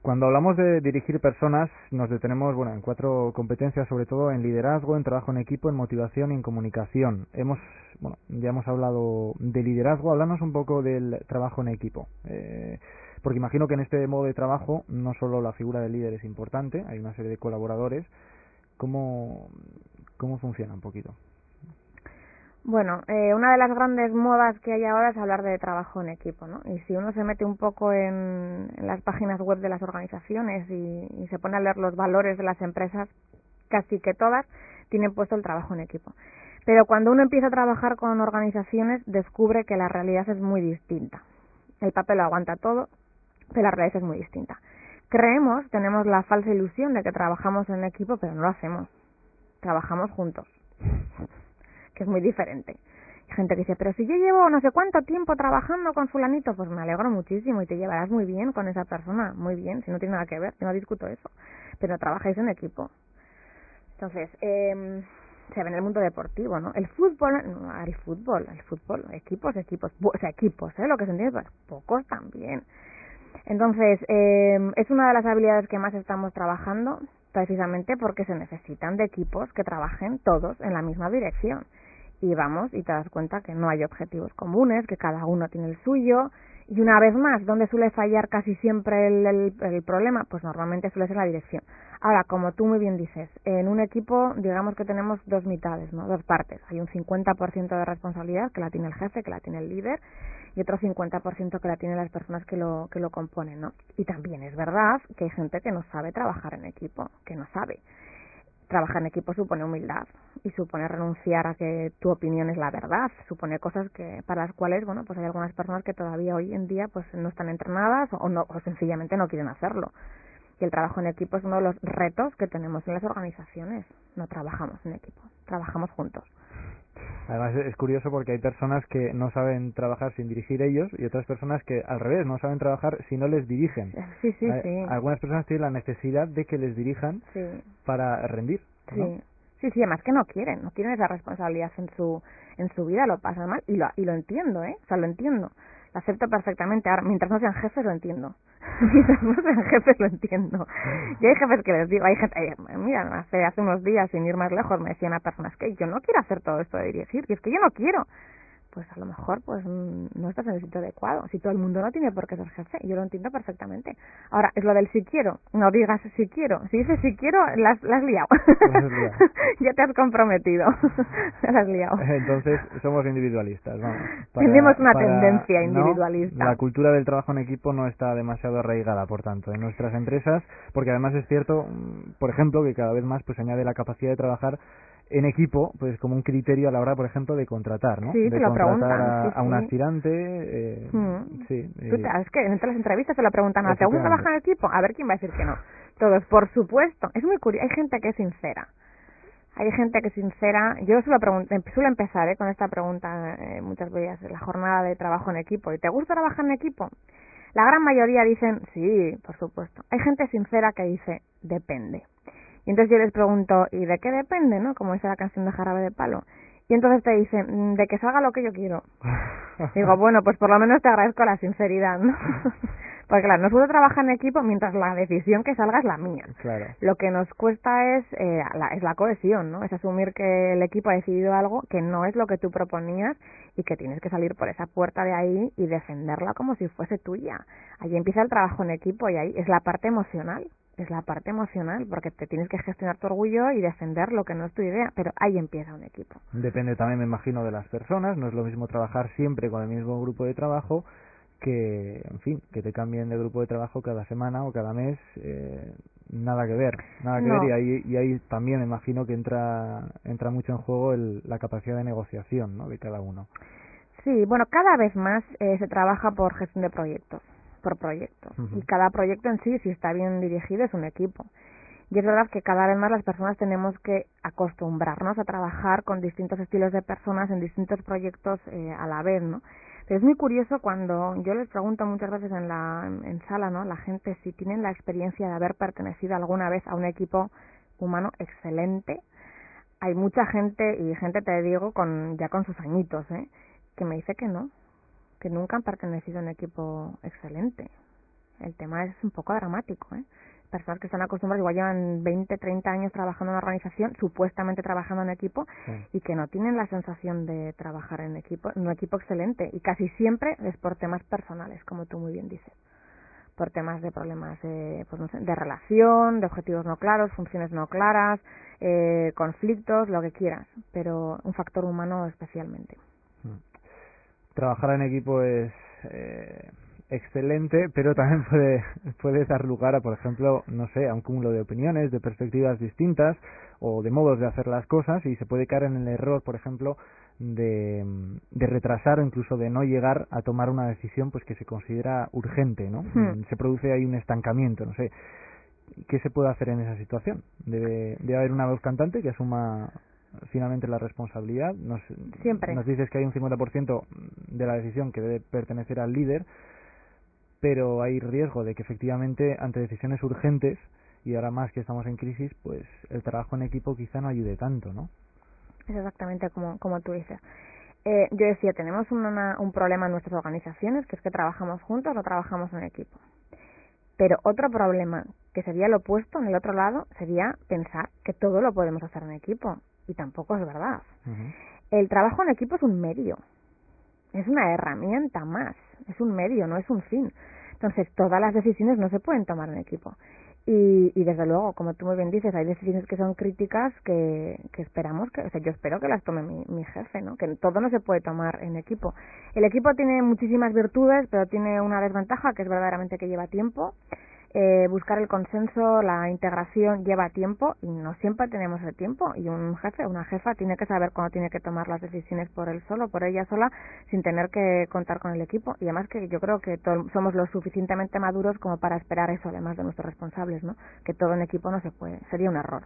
Cuando hablamos de dirigir personas, nos detenemos en 4 competencias, sobre todo en liderazgo, en trabajo en equipo, en motivación y en comunicación. Ya hemos hablado de liderazgo. Háblanos un poco del trabajo en equipo, porque imagino que en este modo de trabajo no solo la figura del líder es importante, hay una serie de colaboradores. ¿Cómo funciona un poquito? Bueno, una de las grandes modas que hay ahora es hablar de trabajo en equipo, ¿no? Y si uno se mete un poco en las páginas web de las organizaciones y se pone a leer los valores de las empresas, casi que todas tienen puesto el trabajo en equipo. Pero cuando uno empieza a trabajar con organizaciones, descubre que la realidad es muy distinta. El papel lo aguanta todo, pero la realidad es muy distinta. Tenemos la falsa ilusión de que trabajamos en equipo, pero no lo hacemos. Trabajamos juntos, que es muy diferente. Hay gente que dice, pero si yo llevo no sé cuánto tiempo trabajando con fulanito, pues me alegro muchísimo y te llevarás muy bien con esa persona, muy bien, si no tiene nada que ver, yo no discuto eso, pero trabajáis en equipo. Entonces, se ve en el mundo deportivo, ¿no? El fútbol, equipos, lo que se entiende, pues pocos también. Entonces, es una de las habilidades que más estamos trabajando, precisamente porque se necesitan de equipos que trabajen todos en la misma dirección. Y te das cuenta que no hay objetivos comunes, que cada uno tiene el suyo. Y una vez más, ¿dónde suele fallar casi siempre el problema? Pues normalmente suele ser la dirección. Ahora, como tú muy bien dices, en un equipo, digamos que tenemos dos mitades, ¿no? Dos partes. Hay un 50% de responsabilidad que la tiene el jefe, que la tiene el líder, y otro 50% que la tienen las personas que lo componen, ¿no? Y también es verdad que hay gente que no sabe trabajar en equipo, que no sabe. Trabajar en equipo supone humildad y supone renunciar a que tu opinión es la verdad, supone cosas para las cuales, pues hay algunas personas que todavía hoy en día pues no están entrenadas o sencillamente no quieren hacerlo. Y el trabajo en equipo es uno de los retos que tenemos en las organizaciones. No trabajamos en equipo, trabajamos juntos. Además es curioso porque hay personas que no saben trabajar sin dirigir ellos y otras personas que al revés no saben trabajar si no les dirigen. Sí. Algunas personas tienen la necesidad de que les dirijan para rendir, ¿no? Sí, además que no quieren esa responsabilidad en su vida, lo pasan mal y lo entiendo, lo entiendo. Lo acepto perfectamente. Ahora, mientras no sean jefes lo entiendo. Mientras no sean jefes lo entiendo. Y hay jefes que les digo, hay gente, mira, hace unos días, sin ir más lejos, me decía una persona, es que yo no quiero hacer todo esto de dirigir, y es que yo no quiero. Pues a lo mejor pues no estás en el sitio adecuado. Si todo el mundo no tiene por qué ser jefe, yo lo entiendo perfectamente. Ahora, es lo del si quiero, no digas si quiero. Si dices si quiero, la has liado. Ya te has comprometido. La has liado. Entonces, somos individualistas, vamos. Tenemos una tendencia individualista. No, la cultura del trabajo en equipo no está demasiado arraigada, por tanto, en nuestras empresas, porque además es cierto, por ejemplo, que cada vez más pues añade la capacidad de trabajar en equipo, pues como un criterio a la hora, por ejemplo, de contratar, ¿no? Sí, de te lo contratar preguntan, a un aspirante, sí. Es que entre las entrevistas te lo preguntan, ¿te gusta trabajar en equipo? A ver quién va a decir que no. Todos, por supuesto. Es muy curioso. Hay gente que es sincera. Yo suelo empezar con esta pregunta muchas veces en la jornada de trabajo en equipo. ¿Y te gusta trabajar en equipo? La gran mayoría dicen, sí, por supuesto. Hay gente sincera que dice, depende. Y entonces yo les pregunto, ¿y de qué depende, no? Como dice la canción de Jarabe de Palo. Y entonces te dicen, de que salga lo que yo quiero. Digo, bueno, pues por lo menos te agradezco la sinceridad, ¿no? Porque claro, no puedo trabajar en equipo mientras la decisión que salga es la mía. Claro. Lo que nos cuesta es la cohesión, ¿no? Es asumir que el equipo ha decidido algo que no es lo que tú proponías y que tienes que salir por esa puerta de ahí y defenderla como si fuese tuya. Ahí empieza el trabajo en equipo y ahí es la parte emocional. Porque te tienes que gestionar tu orgullo y defender lo que no es tu idea, pero ahí empieza un equipo. Depende también, me imagino, de las personas. No es lo mismo trabajar siempre con el mismo grupo de trabajo que, en fin, que te cambien de grupo de trabajo cada semana o cada mes. Nada que ver. Y ahí también me imagino que entra mucho en juego la capacidad de negociación, ¿no?, de cada uno. Sí, bueno, cada vez más se trabaja por gestión de proyectos. Por proyectos. Y cada proyecto en sí, si está bien dirigido, es un equipo. Y es verdad que cada vez más las personas tenemos que acostumbrarnos a trabajar con distintos estilos de personas en distintos proyectos a la vez, ¿no? Pero es muy curioso cuando yo les pregunto muchas veces en sala, ¿no?, la gente si tienen la experiencia de haber pertenecido alguna vez a un equipo humano excelente. Hay mucha gente, y gente te digo ya con sus añitos, que me dice que no, que nunca han pertenecido a un equipo excelente. El tema es un poco dramático, Personas que están acostumbradas, igual llevan 20, 30 años trabajando en una organización, supuestamente trabajando en equipo, y que no tienen la sensación de trabajar en un equipo excelente. Y casi siempre es por temas personales, como tú muy bien dices. Por temas de problemas de relación, de objetivos no claros, funciones no claras, conflictos, lo que quieras. Pero un factor humano especialmente. Trabajar en equipo es excelente, pero también puede dar lugar a, por ejemplo, no sé, a un cúmulo de opiniones, de perspectivas distintas o de modos de hacer las cosas, y se puede caer en el error, por ejemplo, de retrasar o incluso de no llegar a tomar una decisión pues que se considera urgente, ¿no? Se produce ahí un estancamiento, no sé. ¿Qué se puede hacer en esa situación? Debe haber una voz cantante que asuma finalmente la responsabilidad. Siempre. Nos dices que hay un 50% de la decisión que debe pertenecer al líder, pero hay riesgo de que efectivamente ante decisiones urgentes, y ahora más que estamos en crisis, pues el trabajo en equipo quizá no ayude tanto, ¿no? Es exactamente como tú dices. Yo decía, tenemos un problema en nuestras organizaciones, que es que trabajamos juntos, no trabajamos en equipo. Pero otro problema, que sería lo opuesto, en el otro lado, sería pensar que todo lo podemos hacer en equipo. Y tampoco es verdad. El trabajo en equipo es un medio. Es una herramienta más. Es un medio, no es un fin. Entonces, todas las decisiones no se pueden tomar en equipo. Y desde luego, como tú muy bien dices, hay decisiones que son críticas que esperamos yo espero que las tome mi jefe, ¿no? Que todo no se puede tomar en equipo. El equipo tiene muchísimas virtudes, pero tiene una desventaja, que es verdaderamente que lleva tiempo. Buscar el consenso, la integración lleva tiempo y no siempre tenemos el tiempo, y un jefe o una jefa tiene que saber cuándo tiene que tomar las decisiones por él solo, por ella sola, sin tener que contar con el equipo. Y además que yo creo que somos lo suficientemente maduros como para esperar eso, además de nuestros responsables, ¿no? Que todo en equipo no se puede, sería un error.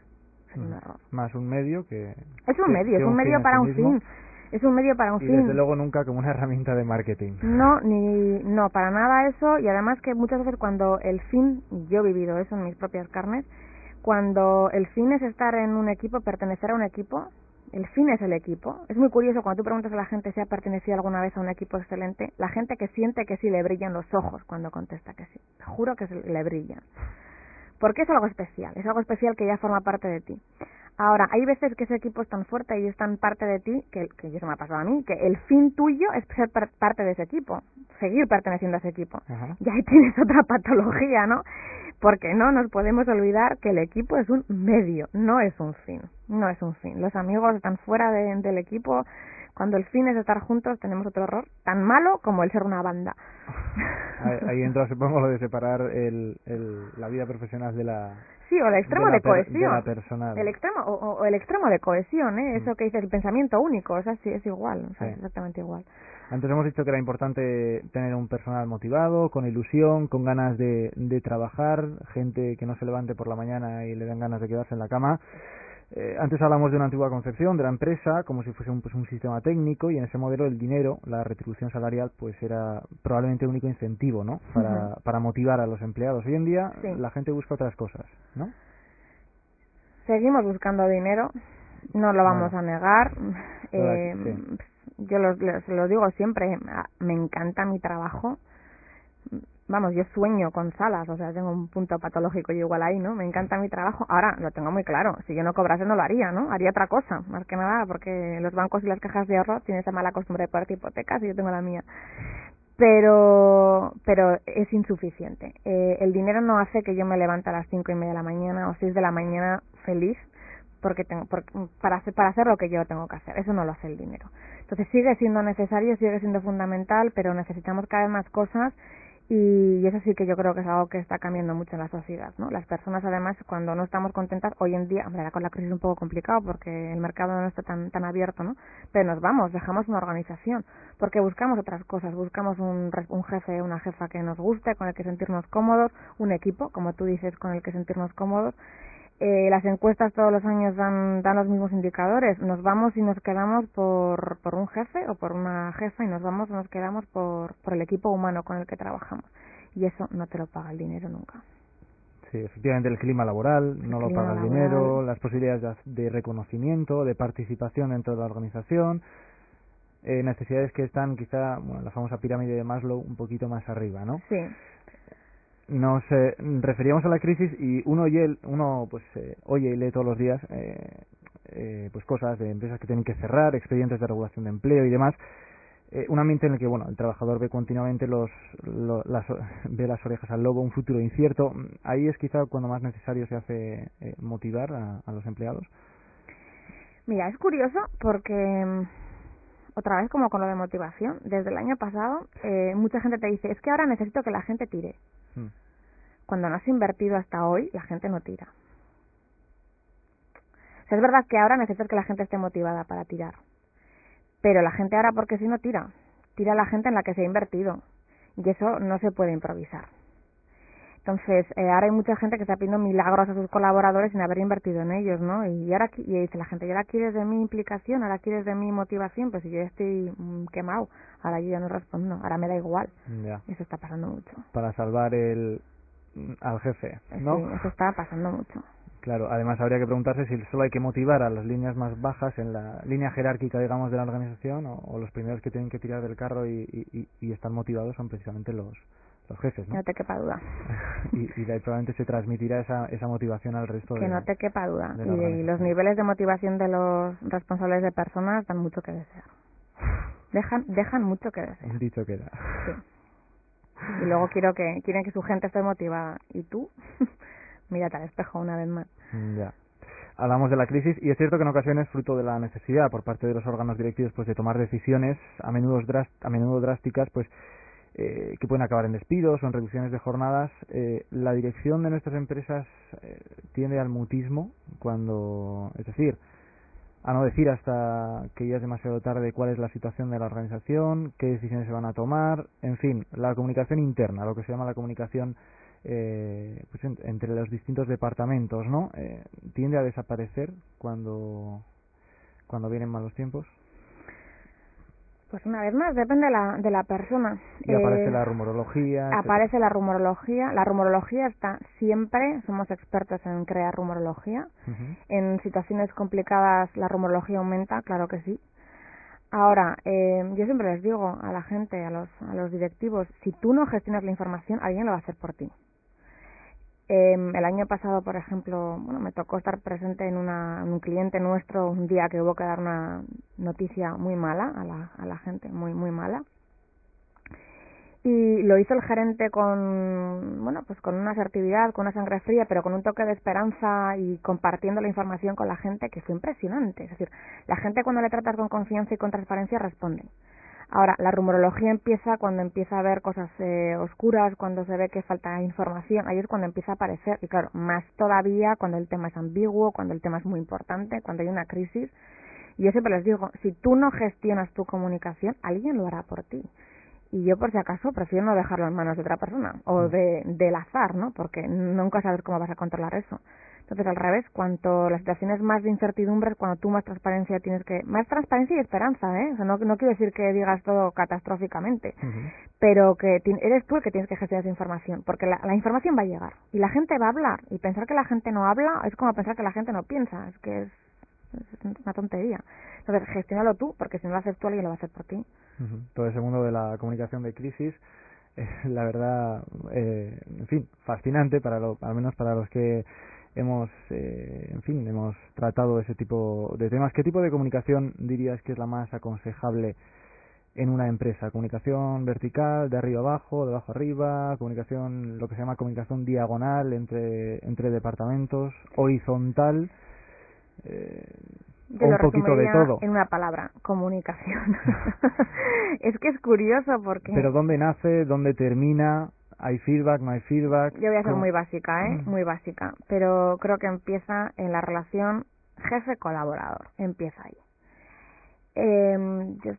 Más un medio que... Es un medio para un fin. Es un medio para un fin. Y desde luego nunca como una herramienta de marketing. No, para nada eso. Y además que muchas veces cuando el fin, yo he vivido eso en mis propias carnes, cuando el fin es estar en un equipo, pertenecer a un equipo, El fin es el equipo. Es muy curioso cuando tú preguntas a la gente si ha pertenecido alguna vez a un equipo excelente, la gente que siente que sí le brillan los ojos cuando contesta que sí. Te juro que le brillan. Porque es algo especial que ya forma parte de ti. Ahora, hay veces que ese equipo es tan fuerte y es tan parte de ti, que eso me ha pasado a mí, que el fin tuyo es ser parte de ese equipo, seguir perteneciendo a ese equipo. Ajá. Y ahí tienes otra patología, ¿no? Porque no nos podemos olvidar que el equipo es un medio, no es un fin. No es un fin. Los amigos están fuera del equipo. Cuando el fin es estar juntos, tenemos otro error tan malo como el ser una banda. Ahí entra, supongo, lo de separar la vida profesional de la... Sí, o el extremo de cohesión. De la personal. El extremo, o el extremo de cohesión, ¿eh? Eso que dices, el pensamiento único, o sea, sí, es igual, o sea, Sí. es exactamente igual. Antes hemos dicho que era importante tener un personal motivado, con ilusión, con ganas de trabajar, gente que no se levante por la mañana y le dan ganas de quedarse en la cama. Antes hablamos de una antigua concepción de la empresa como si fuese un sistema técnico, y en ese modelo el dinero, la retribución salarial, pues era probablemente el único incentivo, ¿no? Para motivar a los empleados. Hoy en día Sí. la gente busca otras cosas, ¿no? Seguimos buscando dinero, no lo vamos a negar. Sí. Yo se lo digo siempre, me encanta mi trabajo. Vamos, yo sueño con salas, o sea, tengo un punto patológico yo igual ahí, ¿no? Me encanta mi trabajo. Ahora, lo tengo muy claro, si yo no cobrase no lo haría, ¿no? Haría otra cosa, más que nada porque los bancos y las cajas de ahorro tienen esa mala costumbre de ponerte hipotecas y yo tengo la mía. Pero es insuficiente. El dinero no hace que yo me levante a las 5:30 de la mañana o 6 de la mañana feliz para hacer lo que yo tengo que hacer. Eso no lo hace el dinero. Entonces sigue siendo necesario, sigue siendo fundamental, pero necesitamos cada vez más cosas, y eso sí que yo creo que es algo que está cambiando mucho en la sociedad, ¿no? Las personas, además, cuando no estamos contentas, hoy en día, hombre, con la crisis es un poco complicado porque el mercado no está tan abierto, ¿no? Pero nos vamos, dejamos una organización, porque buscamos otras cosas, buscamos un jefe, una jefa que nos guste, con el que sentirnos cómodos, un equipo, como tú dices, con el que sentirnos cómodos. Las encuestas todos los años dan los mismos indicadores. Nos vamos y nos quedamos por un jefe o por una jefa, y nos vamos o nos quedamos por el equipo humano con el que trabajamos. Y eso no te lo paga el dinero nunca. Sí, efectivamente, el clima laboral no lo paga el dinero, las posibilidades de reconocimiento, de participación dentro de la organización, necesidades que están quizá, bueno, la famosa pirámide de Maslow, un poquito más arriba, ¿no? Sí. Nos referíamos a la crisis, y uno oye y lee todos los días pues cosas de empresas que tienen que cerrar, expedientes de regulación de empleo y demás. Un ambiente en el que, bueno, el trabajador ve continuamente ve las orejas al lobo, un futuro incierto. Ahí es quizá cuando más necesario se hace motivar a los empleados. Mira, es curioso porque otra vez, como con lo de motivación, desde el año pasado mucha gente te dice, es que ahora necesito que la gente tire. Cuando no has invertido hasta hoy, la gente no tira. O sea, es verdad que ahora necesitas que la gente esté motivada para tirar, pero la gente ahora, porque si no tira la gente en la que se ha invertido, y eso no se puede improvisar. Entonces, ahora hay mucha gente que está pidiendo milagros a sus colaboradores sin haber invertido en ellos, ¿no? Y dice la gente, ¿y ahora quieres de mi implicación? ¿Ahora quieres de mi motivación? Pues si yo ya estoy quemado, ahora yo ya no respondo, ahora me da igual. Ya. Eso está pasando mucho. Para salvar al jefe, ¿no? Sí, eso está pasando mucho. Claro, además habría que preguntarse si solo hay que motivar a las líneas más bajas en la línea jerárquica, digamos, de la organización, o los primeros que tienen que tirar del carro y estar motivados son precisamente los jefes, ¿no? No te quepa duda. y de ahí probablemente se transmitirá esa motivación al resto que no te quepa duda. Y los organización. niveles de motivación de los responsables de personas dan mucho que desear. Dejan mucho que desear. Dicho queda. Sí. Y luego quieren que su gente esté motivada. ¿Y tú? Mírate al espejo una vez más. Ya. Hablamos de la crisis, y es cierto que en ocasiones, fruto de la necesidad por parte de los órganos directivos, pues de tomar decisiones a menudo drásticas, pues que pueden acabar en despidos o en reducciones de jornadas. La dirección de nuestras empresas tiende al mutismo, es decir, a no decir hasta que ya es demasiado tarde cuál es la situación de la organización, qué decisiones se van a tomar, en fin, la comunicación interna, lo que se llama la comunicación pues entre los distintos departamentos, ¿no? Tiende a desaparecer cuando vienen malos tiempos. Pues una vez más, depende de la persona. Y aparece la rumorología. Aparece la rumorología. La rumorología está siempre, somos expertos en crear rumorología. En situaciones complicadas la rumorología aumenta, claro que sí. Ahora, yo siempre les digo a la gente, a los directivos, si tú no gestionas la información, alguien lo va a hacer por ti. El año pasado, por ejemplo, me tocó estar presente en un cliente nuestro un día que hubo que dar una noticia muy mala a la gente, muy muy mala. Y lo hizo el gerente con una asertividad, con una sangre fría, pero con un toque de esperanza y compartiendo la información con la gente, que fue impresionante. Es decir, la gente cuando le tratas con confianza y con transparencia responde. Ahora, la rumorología empieza cuando empieza a haber cosas oscuras, cuando se ve que falta información, ahí es cuando empieza a aparecer. Y claro, más todavía cuando el tema es ambiguo, cuando el tema es muy importante, cuando hay una crisis. Y yo siempre les digo, si tú no gestionas tu comunicación, alguien lo hará por ti. Y yo, por si acaso, prefiero no dejarlo en manos de otra persona, o del azar, ¿no? Porque nunca sabes cómo vas a controlar eso. Entonces, al revés, cuanto la situación es más de incertidumbre, cuando tú más transparencia más transparencia y esperanza, ¿eh? O sea, no quiero decir que digas todo catastróficamente, pero que eres tú el que tienes que gestionar esa información, porque la información va a llegar, y la gente va a hablar, y pensar que la gente no habla es como pensar que la gente no piensa, es que es una tontería. Entonces, gestiónalo tú, porque si no lo haces tú, alguien lo va a hacer por ti. Todo ese mundo de la comunicación de crisis es, la verdad, en fin, fascinante, al menos para los que hemos tratado ese tipo de temas. ¿Qué tipo de comunicación dirías que es la más aconsejable en una empresa? ¿Comunicación vertical, de arriba abajo, de abajo arriba, comunicación, lo que se llama comunicación diagonal entre departamentos, horizontal, Yo o lo un poquito de todo? en una palabra, comunicación. Es que es curioso porque... ¿Pero dónde nace, dónde termina? ¿Hay feedback, no hay feedback? Yo voy a ser muy básica, muy básica, pero creo que empieza en la relación jefe-colaborador, empieza ahí.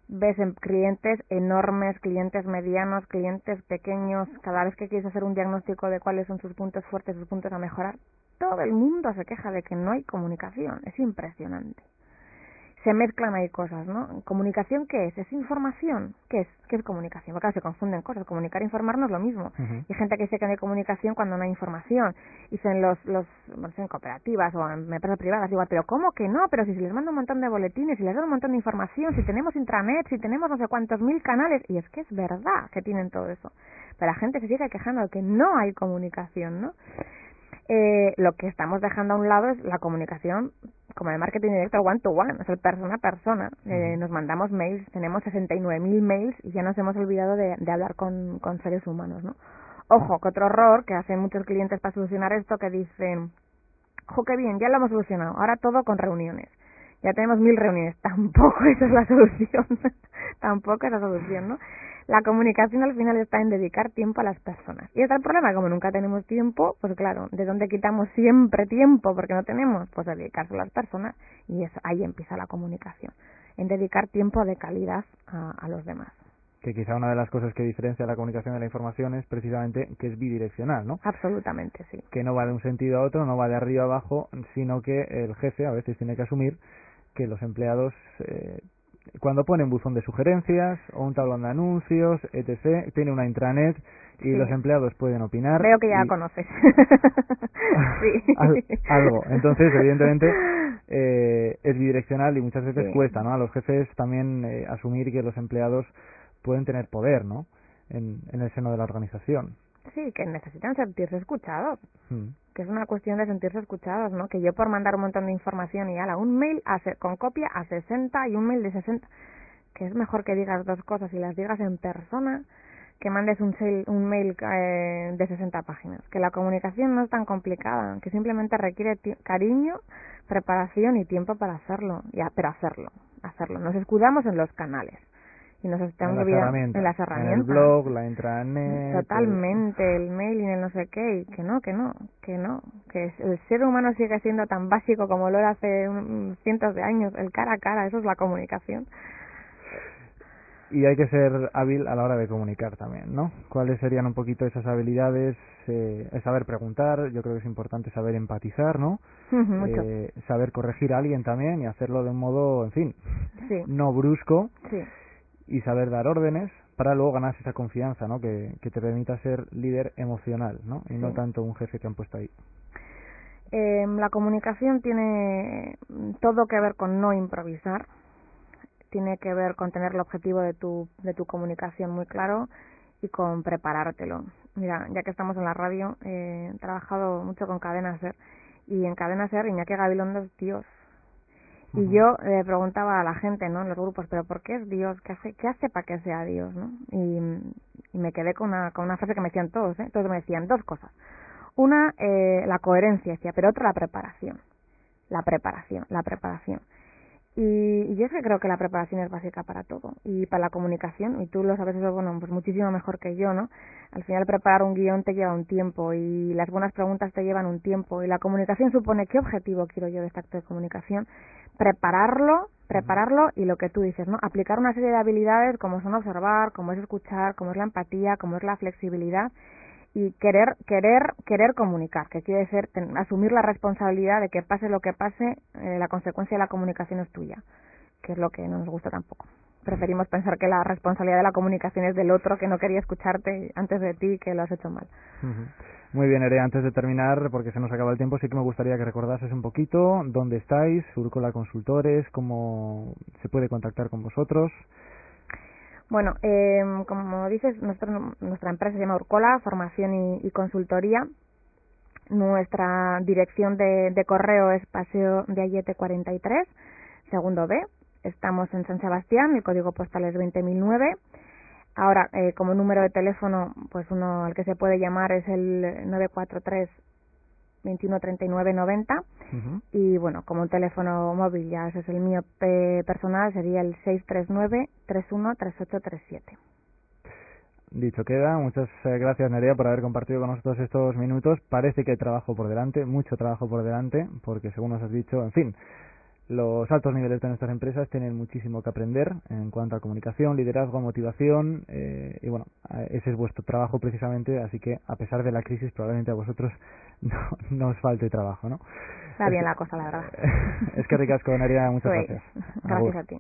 Ves en clientes enormes, clientes medianos, clientes pequeños, cada vez que quieres hacer un diagnóstico de cuáles son sus puntos fuertes, sus puntos a mejorar, todo el mundo se queja de que no hay comunicación, es impresionante. Se mezclan ahí cosas, ¿no? ¿Comunicación qué es? ¿Es información? ¿Qué es comunicación? Porque claro, se confunden cosas. Comunicar e informar no es lo mismo. Hay gente que dice que no hay comunicación cuando no hay información. Dicen en cooperativas o en empresas privadas, igual, pero ¿cómo que no? Pero si se les manda un montón de boletines, si les dan un montón de información, si tenemos intranet, si tenemos no sé cuántos mil canales, y es que es verdad que tienen todo eso. Pero la gente se sigue quejando de que no hay comunicación, ¿no? Lo que estamos dejando a un lado es la comunicación como el marketing directo, one to one, es el persona a persona. Nos mandamos mails, tenemos 69.000 mails y ya nos hemos olvidado de hablar con seres humanos, ¿no? Ojo, que otro error que hacen muchos clientes para solucionar esto, que dicen, ojo, qué bien, ya lo hemos solucionado, ahora todo con reuniones. Ya tenemos 1.000 reuniones, tampoco esa es la solución, tampoco es la solución, ¿no? La comunicación al final está en dedicar tiempo a las personas. Y está el problema, como nunca tenemos tiempo, pues claro, ¿de dónde quitamos siempre tiempo? Porque no tenemos, pues a dedicarse a las personas, y ahí empieza la comunicación, en dedicar tiempo de calidad a los demás. Que quizá una de las cosas que diferencia la comunicación de la información es precisamente que es bidireccional, ¿no? Absolutamente, sí. Que no va de un sentido a otro, no va de arriba a abajo, sino que el jefe a veces tiene que asumir que los empleados, cuando ponen buzón de sugerencias o un tablón de anuncios, etc., tiene una intranet y los empleados pueden opinar. Veo que ya conoces. Sí. Algo. Entonces, evidentemente, es bidireccional y muchas veces cuesta, ¿no? A los jefes también asumir que los empleados pueden tener poder, ¿no? En el seno de la organización. Sí, que necesitan sentirse escuchados. Que es una cuestión de sentirse escuchados, ¿no? Que yo por mandar un montón de información y un mail con copia a 60 y un mail de 60, que es mejor que digas dos cosas y las digas en persona, que mandes un mail de 60 páginas. Que la comunicación no es tan complicada, que simplemente requiere cariño, preparación y tiempo para hacerlo, pero hacerlo. Nos escudamos en los canales. Y nos estamos olvidando en las herramientas. En el blog, la intranet. Totalmente, el mail y el no sé qué, y que el ser humano sigue siendo tan básico como lo era hace cientos de años, el cara a cara, eso es la comunicación. Y hay que ser hábil a la hora de comunicar también, ¿no? ¿Cuáles serían un poquito esas habilidades? Saber preguntar, yo creo que es importante saber empatizar, ¿no? Mucho. Saber corregir a alguien también y hacerlo de un modo, en fin, sí. no brusco. Sí. y saber dar órdenes para luego ganarse esa confianza, ¿no? Que te permita ser líder emocional, ¿no? Y no tanto un jefe que han puesto ahí. La comunicación tiene todo que ver con no improvisar, tiene que ver con tener el objetivo de tu comunicación muy claro y con preparártelo. Mira, ya que estamos en la radio, he trabajado mucho con Cadena SER, y en Cadena SER Iñaki Gabilondo es Dios. Y yo le preguntaba a la gente, ¿no?, en los grupos, pero ¿por qué es Dios? ¿Qué hace para que sea Dios, no? Y me quedé con una frase que me decían todos, ¿eh? Todos me decían dos cosas. Una, la coherencia, decía, pero otra, la preparación. La preparación. Y yo es que creo que la preparación es básica para todo. Y para la comunicación, y tú lo sabes eso, bueno, pues muchísimo mejor que yo, ¿no? Al final preparar un guión te lleva un tiempo, y las buenas preguntas te llevan un tiempo, y la comunicación supone, ¿qué objetivo quiero yo de este acto de comunicación? Prepararlo, y lo que tú dices, ¿no? Aplicar una serie de habilidades como son observar, como es escuchar, como es la empatía, como es la flexibilidad, y querer comunicar, que quiere ser asumir la responsabilidad de que pase lo que pase, la consecuencia de la comunicación es tuya, que es lo que no nos gusta tampoco. Preferimos pensar que la responsabilidad de la comunicación es del otro, que no quería escucharte antes de ti, que lo has hecho mal. Muy bien, Nerea, antes de terminar, porque se nos acaba el tiempo, sí que me gustaría que recordases un poquito dónde estáis, Urkola Consultores, cómo se puede contactar con vosotros. Bueno, como dices, nuestra empresa se llama Urkola, Formación y Consultoría. Nuestra dirección de correo es Paseo de Ayete 43, segundo B. Estamos en San Sebastián, el código postal es 20.009. Ahora, como número de teléfono, pues al que se puede llamar es el 943 21 39 90. Y bueno, como un teléfono móvil, ya ese es el mío personal, sería el 639 31 3837. Dicho queda, muchas gracias, Nerea, por haber compartido con nosotros estos minutos. Parece que hay trabajo por delante, mucho trabajo por delante, porque según nos has dicho, en fin, los altos niveles de nuestras empresas tienen muchísimo que aprender en cuanto a comunicación, liderazgo, motivación, y bueno, ese es vuestro trabajo precisamente, así que a pesar de la crisis probablemente a vosotros no os falte trabajo, ¿no? Está bien la cosa, la verdad. Es que ricasco, Nerea, muchas gracias. Gracias a ti.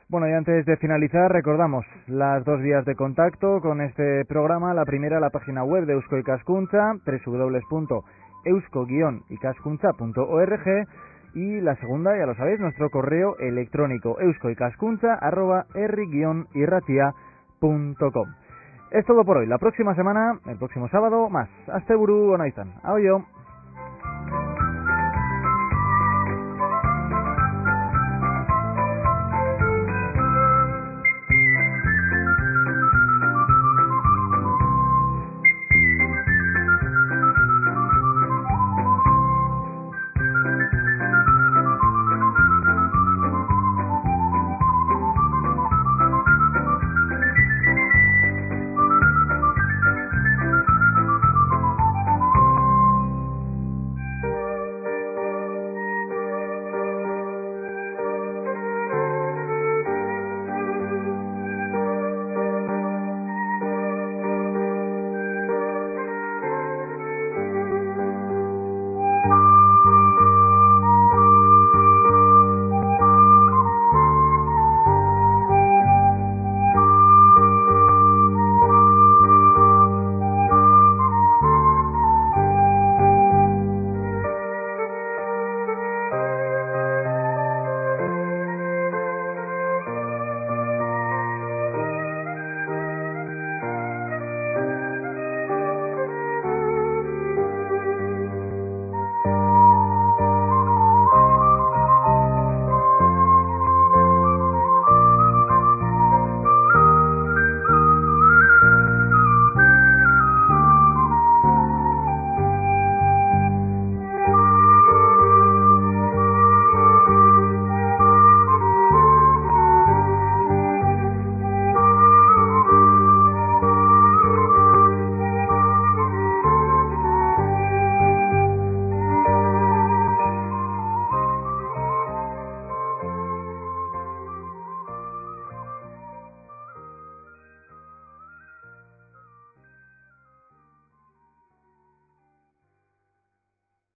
Bueno, y antes de finalizar, recordamos las dos vías de contacto con este programa. La primera, la página web de Eusko Ikaskuntza, www.eusko-ikaskuntza.org, y la segunda, ya lo sabéis, nuestro correo electrónico euskoikaskuntza@herri-irratia.com. Es todo por hoy. La próxima semana, el próximo sábado, más. Asteburu Ona izan. Aio.